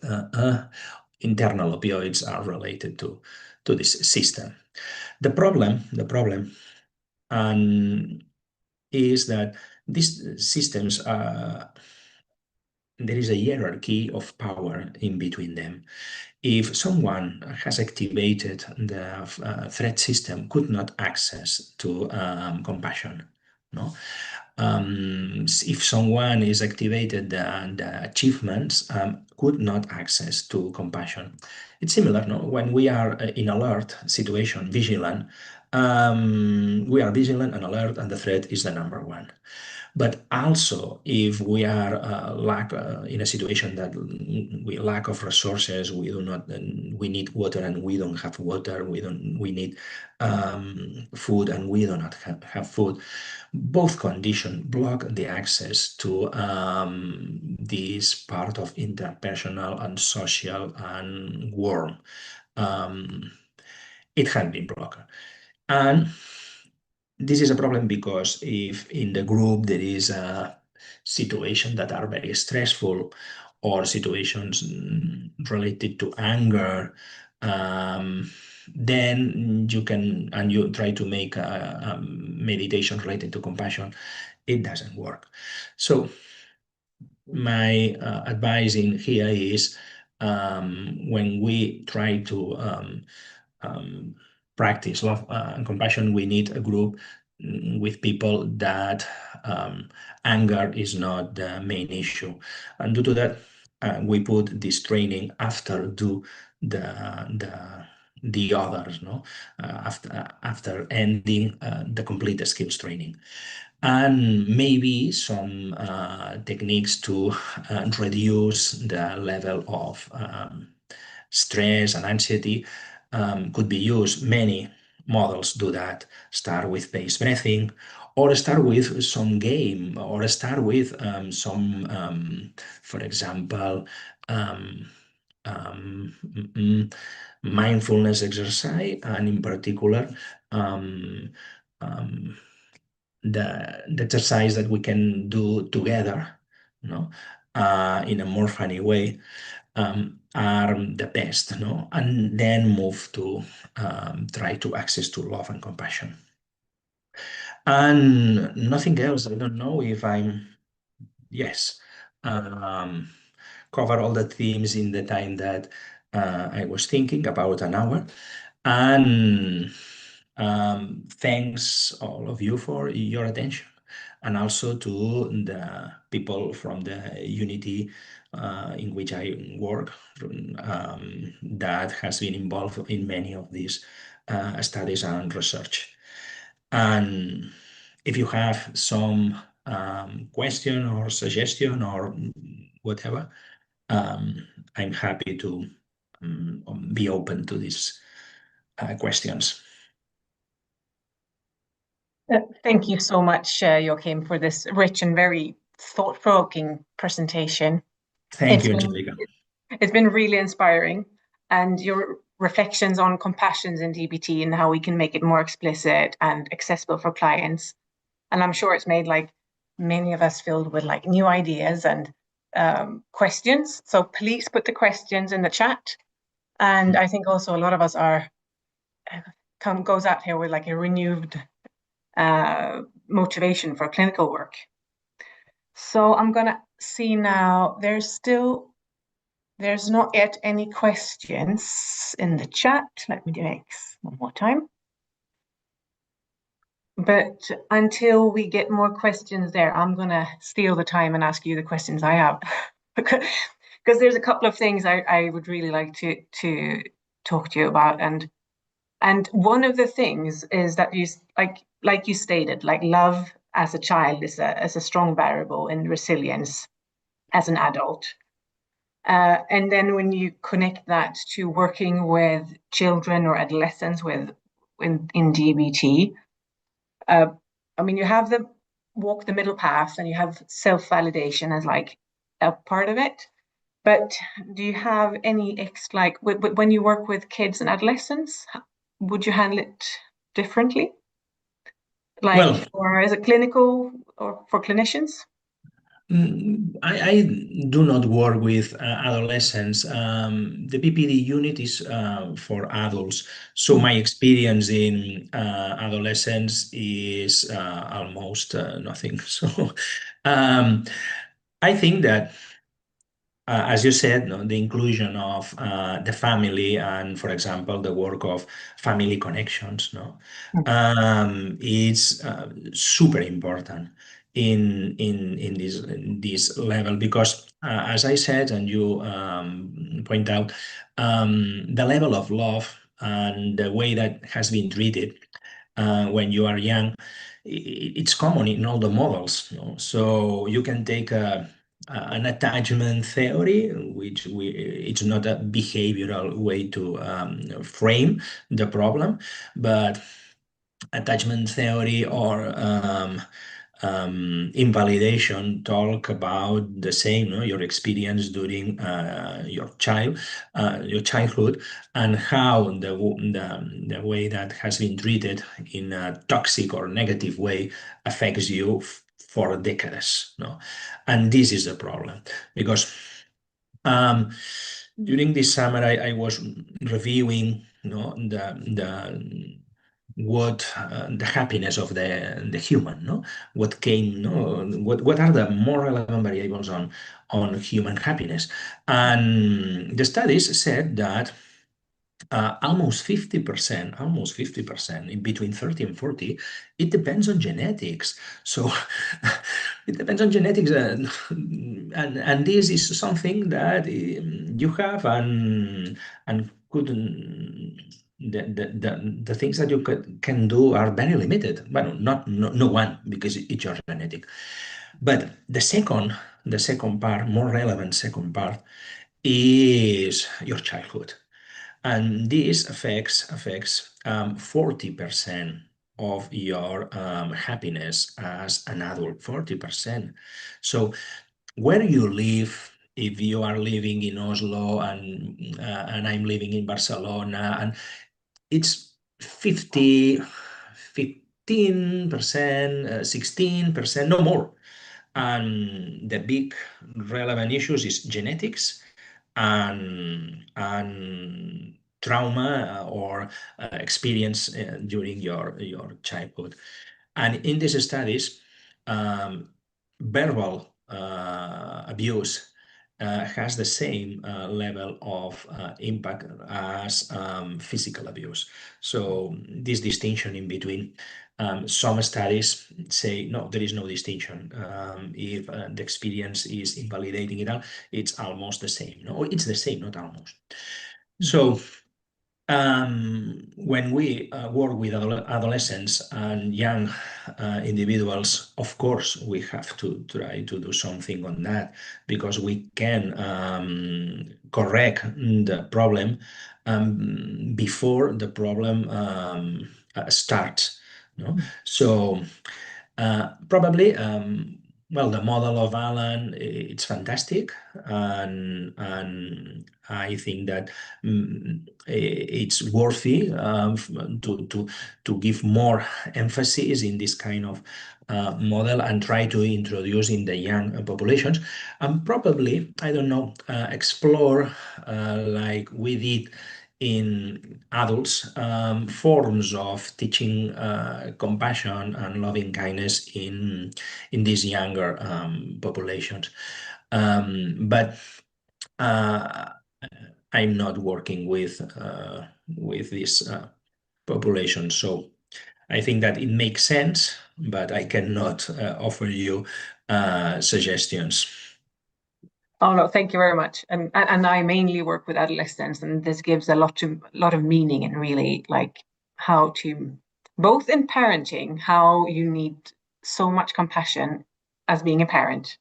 S2: internal opioids are related to this system. The problem is that these systems there is a hierarchy of power in between them. If someone has activated the threat system, could not access to compassion. No, if someone is activated the achievements, could not access to compassion. It's similar, no? When we are in alert situation, vigilant, we are vigilant and alert, and the threat is the number one. But also, if we are in a situation that we lack of resources, we need water and we don't have water, we need food and we do not have food. Both conditions block the access to this part of interpersonal and social and warm. It can be blocked. And this is a problem because if in the group there is a situation that are very stressful, or situations related to anger, then you can, and you try to make a meditation related to compassion, it doesn't work. So my advice in here is when we try to practice love and compassion, we need a group with people that anger is not the main issue. And due to that, we put this training after do the others, no? After ending the complete skills training. And maybe some techniques to reduce the level of stress and anxiety could be used. Many models do that. Start with space breathing, or start with some game, or start with for example, um, mindfulness exercise, and in particular, um, um, the exercise that we can do together, no, in a more funny way, are the best, no, and then move to try to access to love and compassion. And nothing else. I don't know if I'm, yes, um, cover all the themes in the time that I was thinking, about an hour. And thanks all of you for your attention, and also to the people from the Unity in which I work, that has been involved in many of these studies and research. And if you have some question or suggestion or whatever, I'm happy to be open to these questions.
S1: Thank you so much, Joachim, for this rich and very thought-provoking presentation.
S2: Thank
S1: It's
S2: you,
S1: been
S2: Angelica.
S1: it's been really inspiring, and your reflections on compassions in DBT and how we can make it more explicit and accessible for clients. And I'm sure it's made like many of us filled with like new ideas and questions. So please put the questions in the chat. And I think also a lot of us are goes out here with like a renewed motivation for clinical work. So I'm gonna see now, there's not yet any questions in the chat. Let me do X one more time. But until we get more questions there, I'm gonna steal the time and ask you the questions I have. Because there's a couple of things I would really like to talk to you about. And one of the things is that you like you stated, like love as a child is a strong variable in resilience as an adult. And then when you connect that to working with children or adolescents in DBT, I mean, you have the walk the middle path and you have self-validation as like a part of it. But do you have any like when you work with kids and adolescents, would you handle it differently?
S2: Well,
S1: Like, or is it clinical or for clinicians?
S2: I do not work with adolescents. The PPD unit is for adults. So my experience in adolescents is almost nothing. So I think that as you said, no, the inclusion of the family and, for example, the work of family connections, no, is super important in this level because, as I said, and you point out, the level of love and the way that has been treated when you are young, it's common in all the models. No? So you can take an attachment theory, which it's not a behavioral way to frame the problem, but attachment theory or invalidation talk about the same, no? Your experience during your childhood, and how the way that has been treated in a toxic or negative way affects you for decades, no? And this is the problem because during this summer I was reviewing, the what the happiness of the human, no? What came, no? What are the more relevant variables on human happiness? And the studies said that almost 50%, in between 30 and 40, it depends on genetics. So it depends on genetics, and this is something that you have, and could the things that you can do are very limited. Well, not no one, because it's your genetic. But the second part, more relevant second part, is your childhood. And this affects 40% of your happiness as an adult, 40%. So where you live, if you are living in Oslo and I'm living in Barcelona, and it's 15%, 16%, no more. And the big relevant issues is genetics and trauma or experience during your childhood. And in these studies, um, verbal abuse has the same level of impact as physical abuse. So this distinction in between, some studies say no, there is no distinction. If the experience is invalidating it all, it's almost the same. No, it's the same, not almost. So when we work with adolescents and young individuals, of course, we have to try to do something on that, because we can correct the problem before the problem starts. No? So probably, well, the model of Alan, it's fantastic, and I think that it's worthy to give more emphasis in this kind of model and try to introduce in the young populations, and probably, I don't know, explore like we did in adults, forms of teaching compassion and loving kindness in these younger populations. But I'm not working with this population, so I think that it makes sense, but I cannot offer you suggestions.
S1: Oh no, thank you very much. And I mainly work with adolescents, and this gives a lot of meaning, and really like how to, both in parenting, how you need so much compassion as being a parent,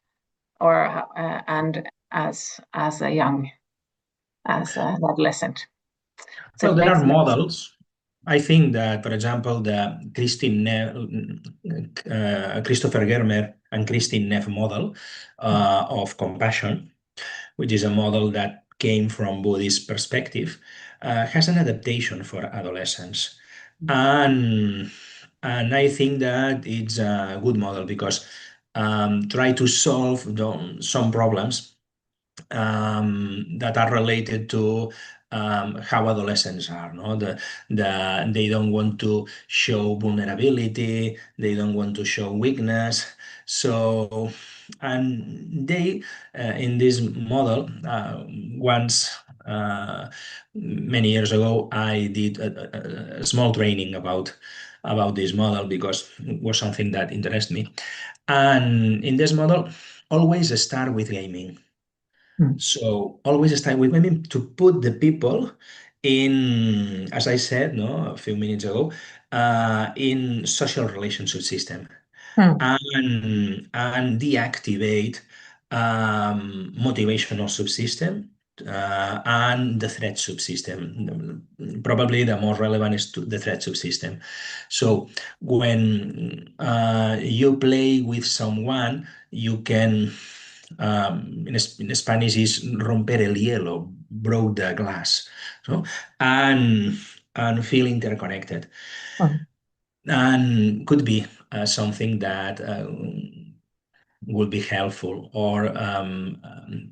S1: or and as a young as an adolescent. So
S2: Well,
S1: it
S2: there
S1: makes
S2: are
S1: sense.
S2: models. I think that, for example, the Christopher Germer and Christine Neff model of compassion, which is a model that came from Buddhist perspective, has an adaptation for adolescents. And, and I think that it's a good model, because try to solve some problems that are related to how adolescents are. No, they don't want to show vulnerability. They don't want to show weakness. So, and they in this model, once many years ago, I did a small training about this model, because it was something that interested me. And in this model, always start with gaming. So always start with maybe to put the people in, as I said, no, a few minutes ago, in social relationship system,
S1: Mm.
S2: and deactivate motivational subsystem and the threat subsystem. Probably the most relevant is the threat subsystem. So when you play with someone, you can, in Spanish is romper el hielo, broke the glass, so, and and feel interconnected,
S1: Mm.
S2: and could be something that will be helpful, or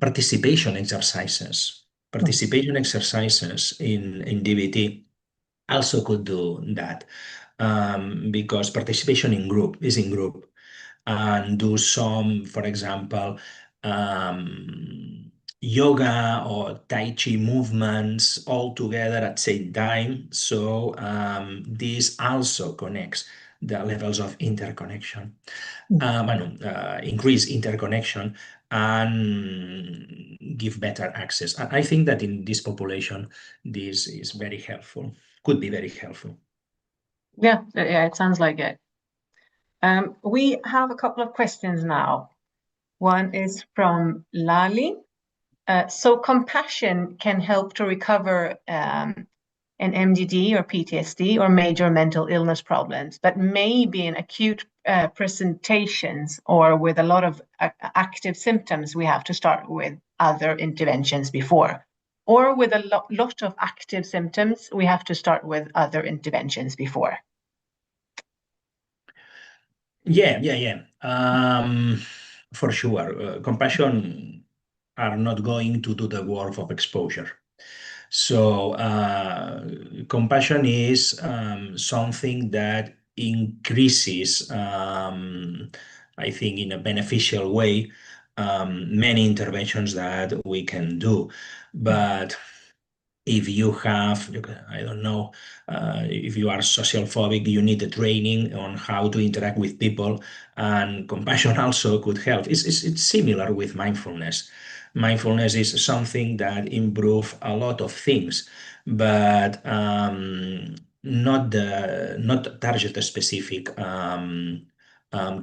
S2: participation exercises. Participation exercises in DBT also could do that. because participation in group is in group, and do some, for example, yoga or Tai Chi movements all together at the same time. So this also connects the levels of interconnection, increase interconnection and give better access. I think that in this population, this is very helpful, could be very helpful.
S1: Yeah, it sounds like it. We have a couple of questions now. One is from Lali. So compassion can help to recover an MDD or PTSD or major mental illness problems, but maybe in acute presentations or with a lot of active symptoms, we have to start with other interventions before. Or with a lot of active symptoms, we have to start with other interventions before.
S2: Yeah. For sure. Compassion are not going to do the work of exposure. So compassion is something that increases, I think, in a beneficial way, many interventions that we can do. But if you have, I don't know, if you are social phobic, you need a training on how to interact with people, and compassion also could help. It's similar with mindfulness. Mindfulness is something that improves a lot of things, but not target specific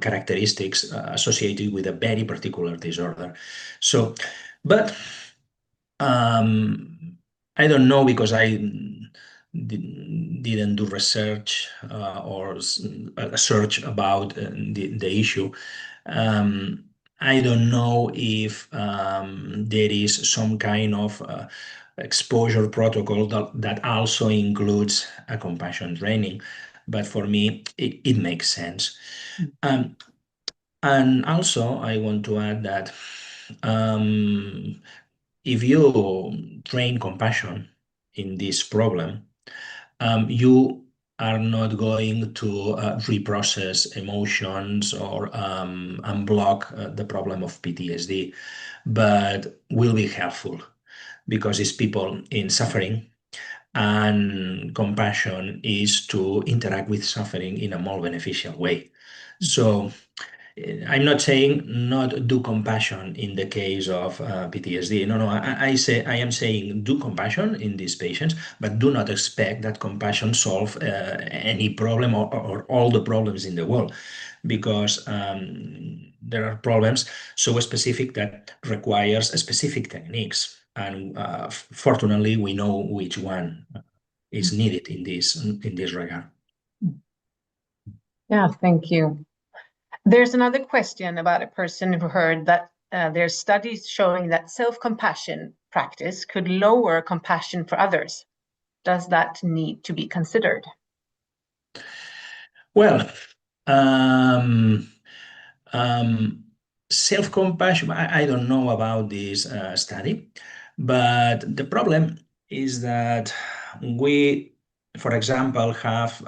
S2: characteristics associated with a very particular disorder. So, but I don't know because I didn't do research or a search about the issue. I don't know if there is some kind of exposure protocol that also includes a compassion training, but for me, it makes sense. And also, I want to add that if you train compassion in this problem, you are not going to reprocess emotions or unblock the problem of PTSD, but will be helpful because it's people in suffering, and compassion is to interact with suffering in a more beneficial way. So I'm not saying not do compassion in the case of PTSD. No. I am saying do compassion in these patients, but do not expect that compassion solve any problem or all the problems in the world, because there are problems so specific that requires specific techniques, and fortunately we know which one is needed in this regard.
S1: Yeah, thank you. There's another question about a person who heard that there's studies showing that self-compassion practice could lower compassion for others. Does that need to be considered?
S2: Well, um, self-compassion, I don't know about this study, but the problem is that we, for example, have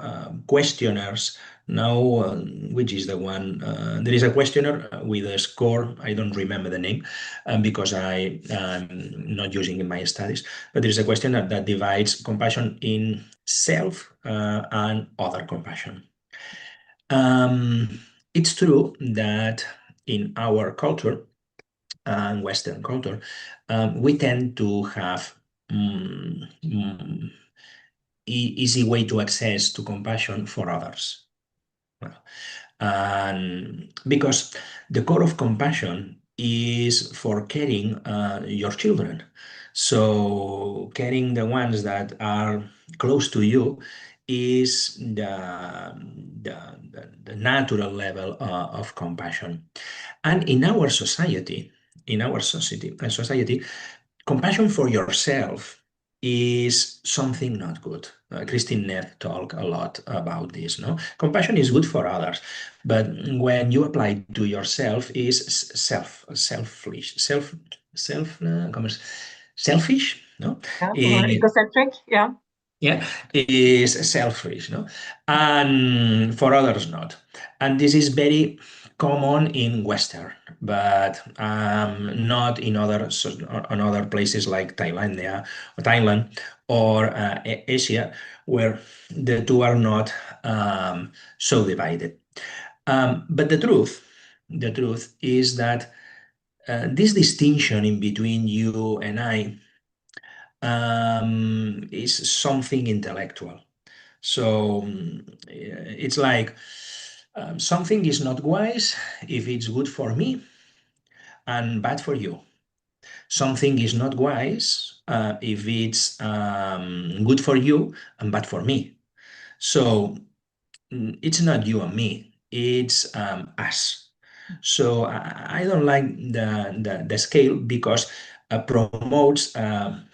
S2: questionnaires now, which is the one, there is a questionnaire with a score, I don't remember the name because I'm not using in my studies, but there is a questionnaire that divides compassion in self and other compassion. It's true that in our culture and Western culture, we tend to have easy way to access to compassion for others. Well, and because the core of compassion is for caring your children. So caring the ones that are close to you is the natural level of compassion. And in our society, society, compassion for yourself is something not good. Christine Neff talked a lot about this. No, compassion is good for others, but when you apply to yourself, is selfish, selfish. No,
S1: Yeah, or egocentric, yeah.
S2: yeah, is selfish, no? And for others not. And this is very common in Western, but not in on other places like Thailand or Asia, where the two are not so divided. But the truth is that this distinction in between you and I is something intellectual. So it's like something is not wise if it's good for me and bad for you. Something is not wise if it's good for you and bad for me. So it's not you and me, it's us. So I don't like the scale because promotes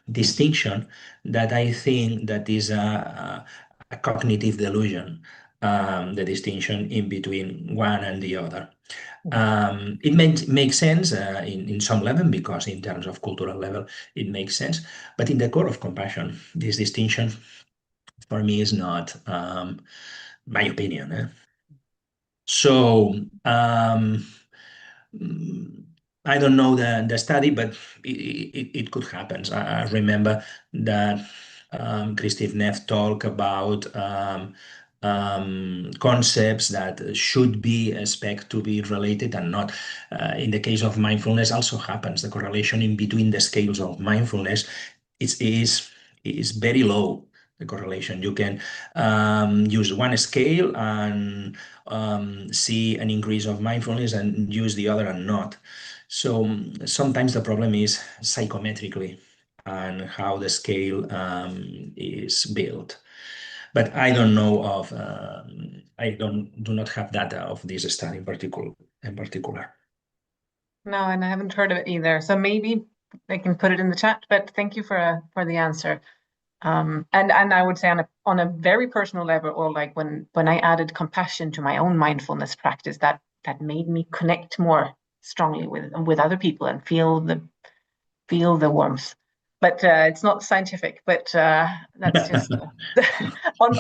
S2: distinction that I think that is a cognitive delusion, the distinction in between one and the other. It makes sense in some level because in terms of cultural level, it makes sense. But in the core of compassion, this distinction for me is not my opinion. So mm, I don't know the study, but it could happen. I remember that Christophe Neff talked about concepts that should be expected to be related and not. In the case of mindfulness, also happens. The correlation in between the scales of mindfulness is very low. The correlation you can use one scale and see an increase of mindfulness and use the other and not. So sometimes the problem is psychometrically and how the scale is built. But I don't know of, I do not have data of this study in particular.
S1: No, and I haven't heard of it either. So maybe they can put it in the chat, but thank you for the answer. And I would say on a very personal level, or like when I added compassion to my own mindfulness practice, that made me connect more strongly with other people and feel the warmth. But it's not scientific, but that's just on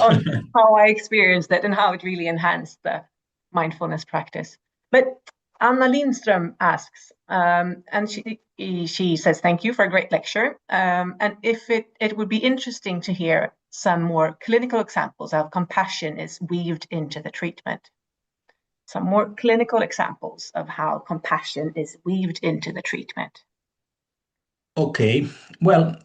S1: how I experienced it and how it really enhanced the mindfulness practice. But Anna Lindström asks, and she says, thank you for a great lecture. And if it would be interesting to hear some more clinical examples of compassion is weaved into the treatment. Some more clinical examples of how compassion is weaved into the treatment.
S2: Okay, well,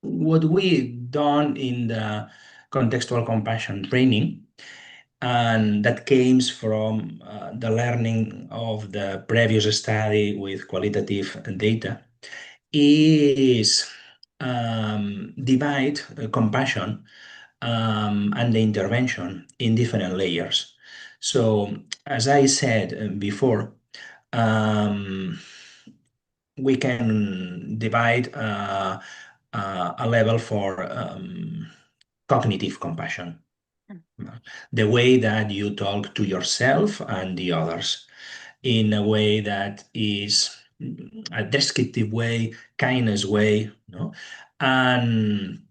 S2: what we've done in the contextual compassion training, and that came from the learning of the previous study with qualitative data, is divide compassion and the intervention in different layers. So, as I said before, um, we can divide a level for cognitive compassion, the way that you talk to yourself and the others in a way that is a descriptive way, kindness way, no? And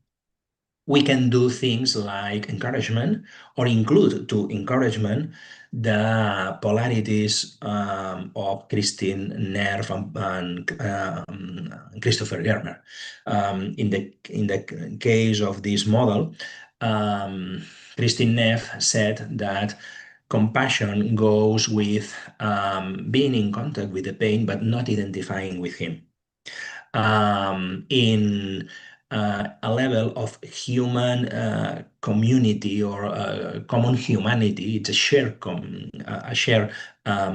S2: we can do things like encouragement or include to encouragement the polarities of Christine Neff and Christopher Germer. In the case of this model, Christine Neff said that compassion goes with being in contact with the pain but not identifying with him. In a level of human community or common humanity. It's a shared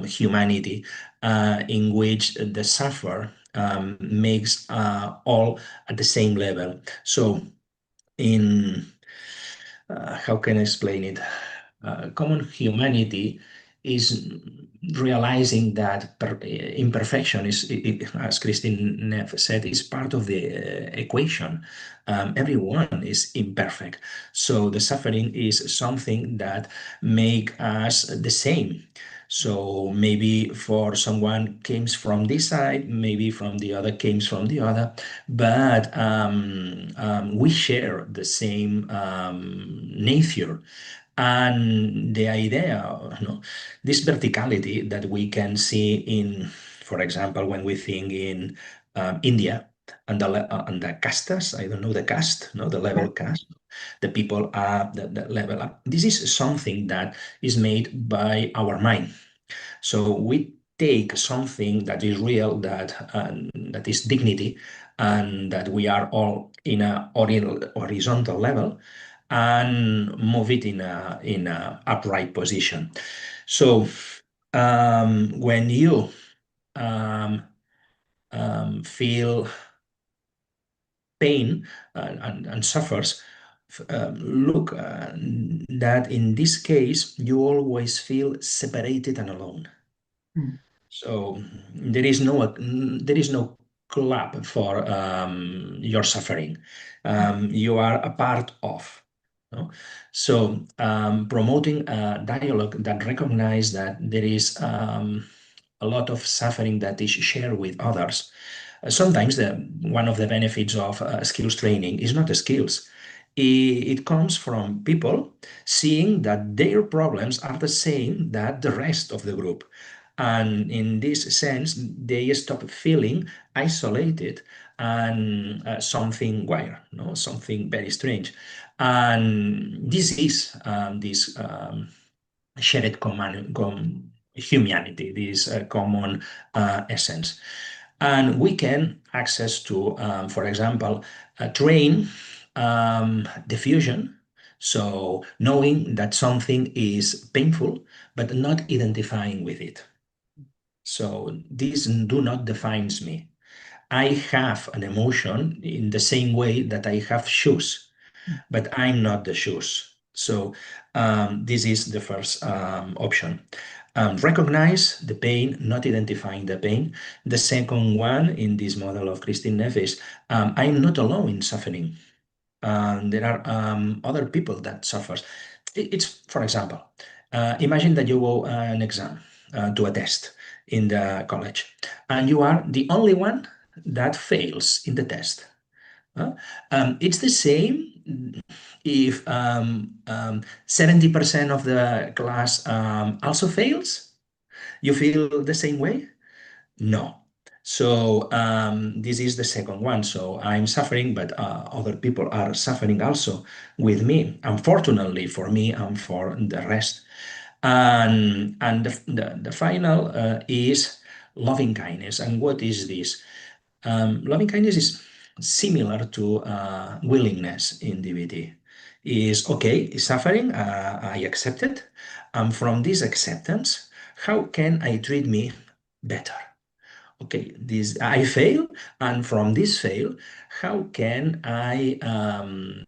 S2: humanity in which the sufferer makes all at the same level. So in how can I explain it? Common humanity is realizing that imperfection is, as Christine Neff said, is part of the equation. Everyone is imperfect, so the suffering is something that make us the same. So maybe for someone comes from this side, maybe from the other comes from the other, but we share the same nature. And the idea, this verticality that we can see in, for example, when we think in India and the castas, I don't know the caste, no, the level caste, the people up, the level up. This is something that is made by our mind. So we take something that is real, that is dignity, and that we are all in a horizontal level, and move it in a upright position. So when you um, feel pain and suffers, look that in this case you always feel separated and alone.
S1: Mm.
S2: So there is no club for your suffering. You are a part of. No? So promoting a dialogue that recognize that there is a lot of suffering that is shared with others. Sometimes one of the benefits of skills training is not the skills. It comes from people seeing that their problems are the same that the rest of the group. And in this sense, they stop feeling isolated and something weird, no, something very strange. And this is this shared common humanity, this common essence. And we can access to, for example, train diffusion. So knowing that something is painful, but not identifying with it. So this do not defines me. I have an emotion in the same way that I have shoes, but I'm not the shoes. So this is the first option. Recognize the pain, not identifying the pain. The second one in this model of Christine Neff is I'm not alone in suffering. There are other people that suffers. It's, for example, imagine that you go an exam to a test in the college, and you are the only one that fails in the test. It's the same if 70% of the class also fails. You feel the same way? No. So this is the second one. So I'm suffering, but other people are suffering also with me. Unfortunately for me and for the rest. And the final is loving kindness. And what is this? Loving kindness is similar to willingness in DBT. Is okay, is suffering, I accept it. And from this acceptance, how can I treat me better? Okay, this I fail, and from this fail, how can I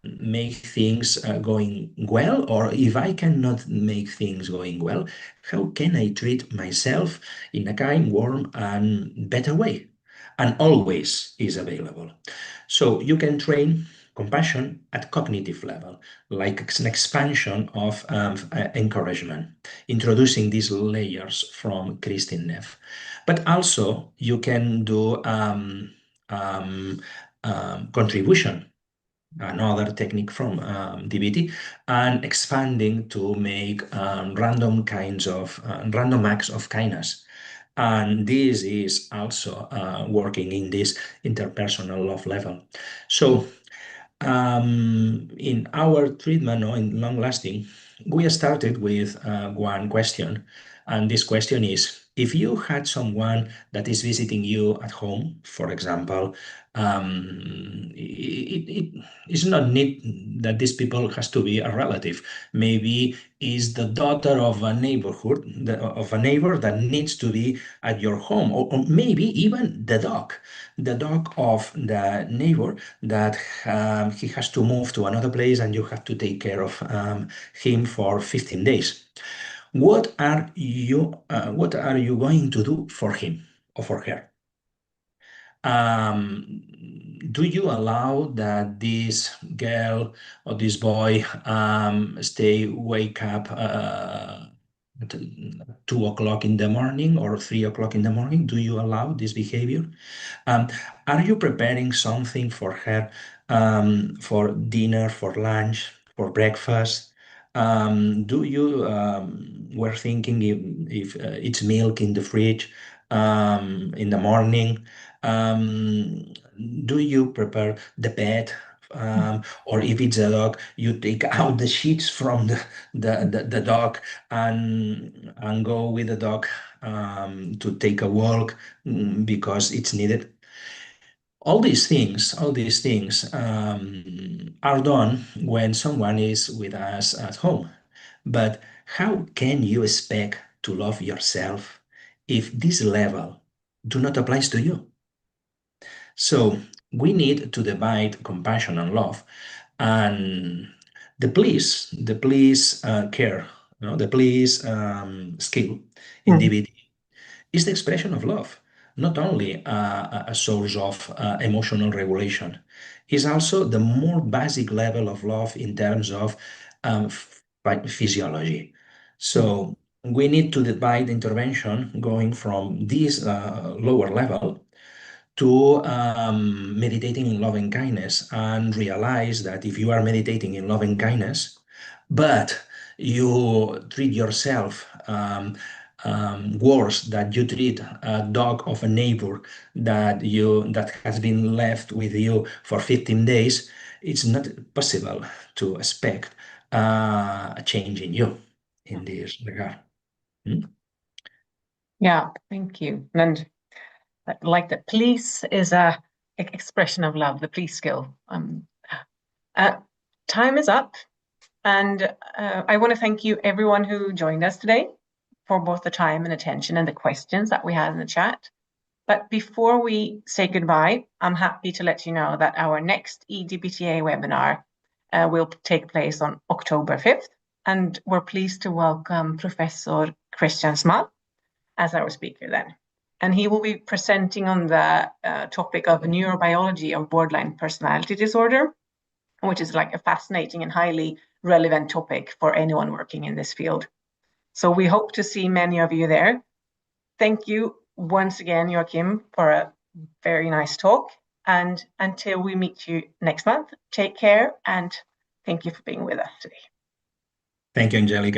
S2: make things going well? Or if I cannot make things going well, how can I treat myself in a kind, warm, and better way? And always is available. So you can train compassion at cognitive level, like an expansion of encouragement, introducing these layers from Christine Neff. But also you can do um, contribution, another technique from DBT, and expanding to make random acts of kindness. And this is also working in this interpersonal love level. So in our treatment or in long lasting, we started with one question. And this question is, if you had someone that is visiting you at home, for example, it's not need that these people has to be a relative. Maybe is the daughter of a neighborhood, of a neighbor that needs to be at your home, or maybe even the dog of the neighbor that he has to move to another place and you have to take care of him for 15 days. What are you going to do for him or for her? Do you allow that this girl or this boy stay wake up 2 o'clock in the morning or 3 o'clock in the morning? Do you allow this behavior? Are you preparing something for her for dinner, for lunch, for breakfast? Do you were thinking if it's milk in the fridge in the morning? Do you prepare the bed? Or if it's a dog, you take out the sheets from the dog and go with the dog to take a walk because it's needed. All these things are done when someone is with us at home. But how can you expect to love yourself if this level do not applies to you? So we need to divide compassion and love, and the please care, the please skill in
S1: Mm.
S2: DBT is the expression of love, not only a source of emotional regulation, is also the more basic level of love in terms of physiology. So we need to divide intervention going from this lower level to meditating in loving kindness and realize that if you are meditating in loving kindness, but you treat yourself worse that you treat a dog of a neighbor that has been left with you for 15 days, it's not possible to expect a change in you in this regard. Hmm?
S1: Yeah, thank you. And like the please is a expression of love, the please skill. Uh, Time is up, and I want to thank you everyone who joined us today for both the time and attention and the questions that we had in the chat. But before we say goodbye, I'm happy to let you know that our next eDBTA webinar will take place on October 5th, and we're pleased to welcome Professor Christian Small as our speaker then. And he will be presenting on the topic of neurobiology of borderline personality disorder, which is like a fascinating and highly relevant topic for anyone working in this field. So we hope to see many of you there. Thank you once again, Joaquim, for a very nice talk. And until we meet you next month, take care and thank you for being with us today.
S2: Thank you, Angelica.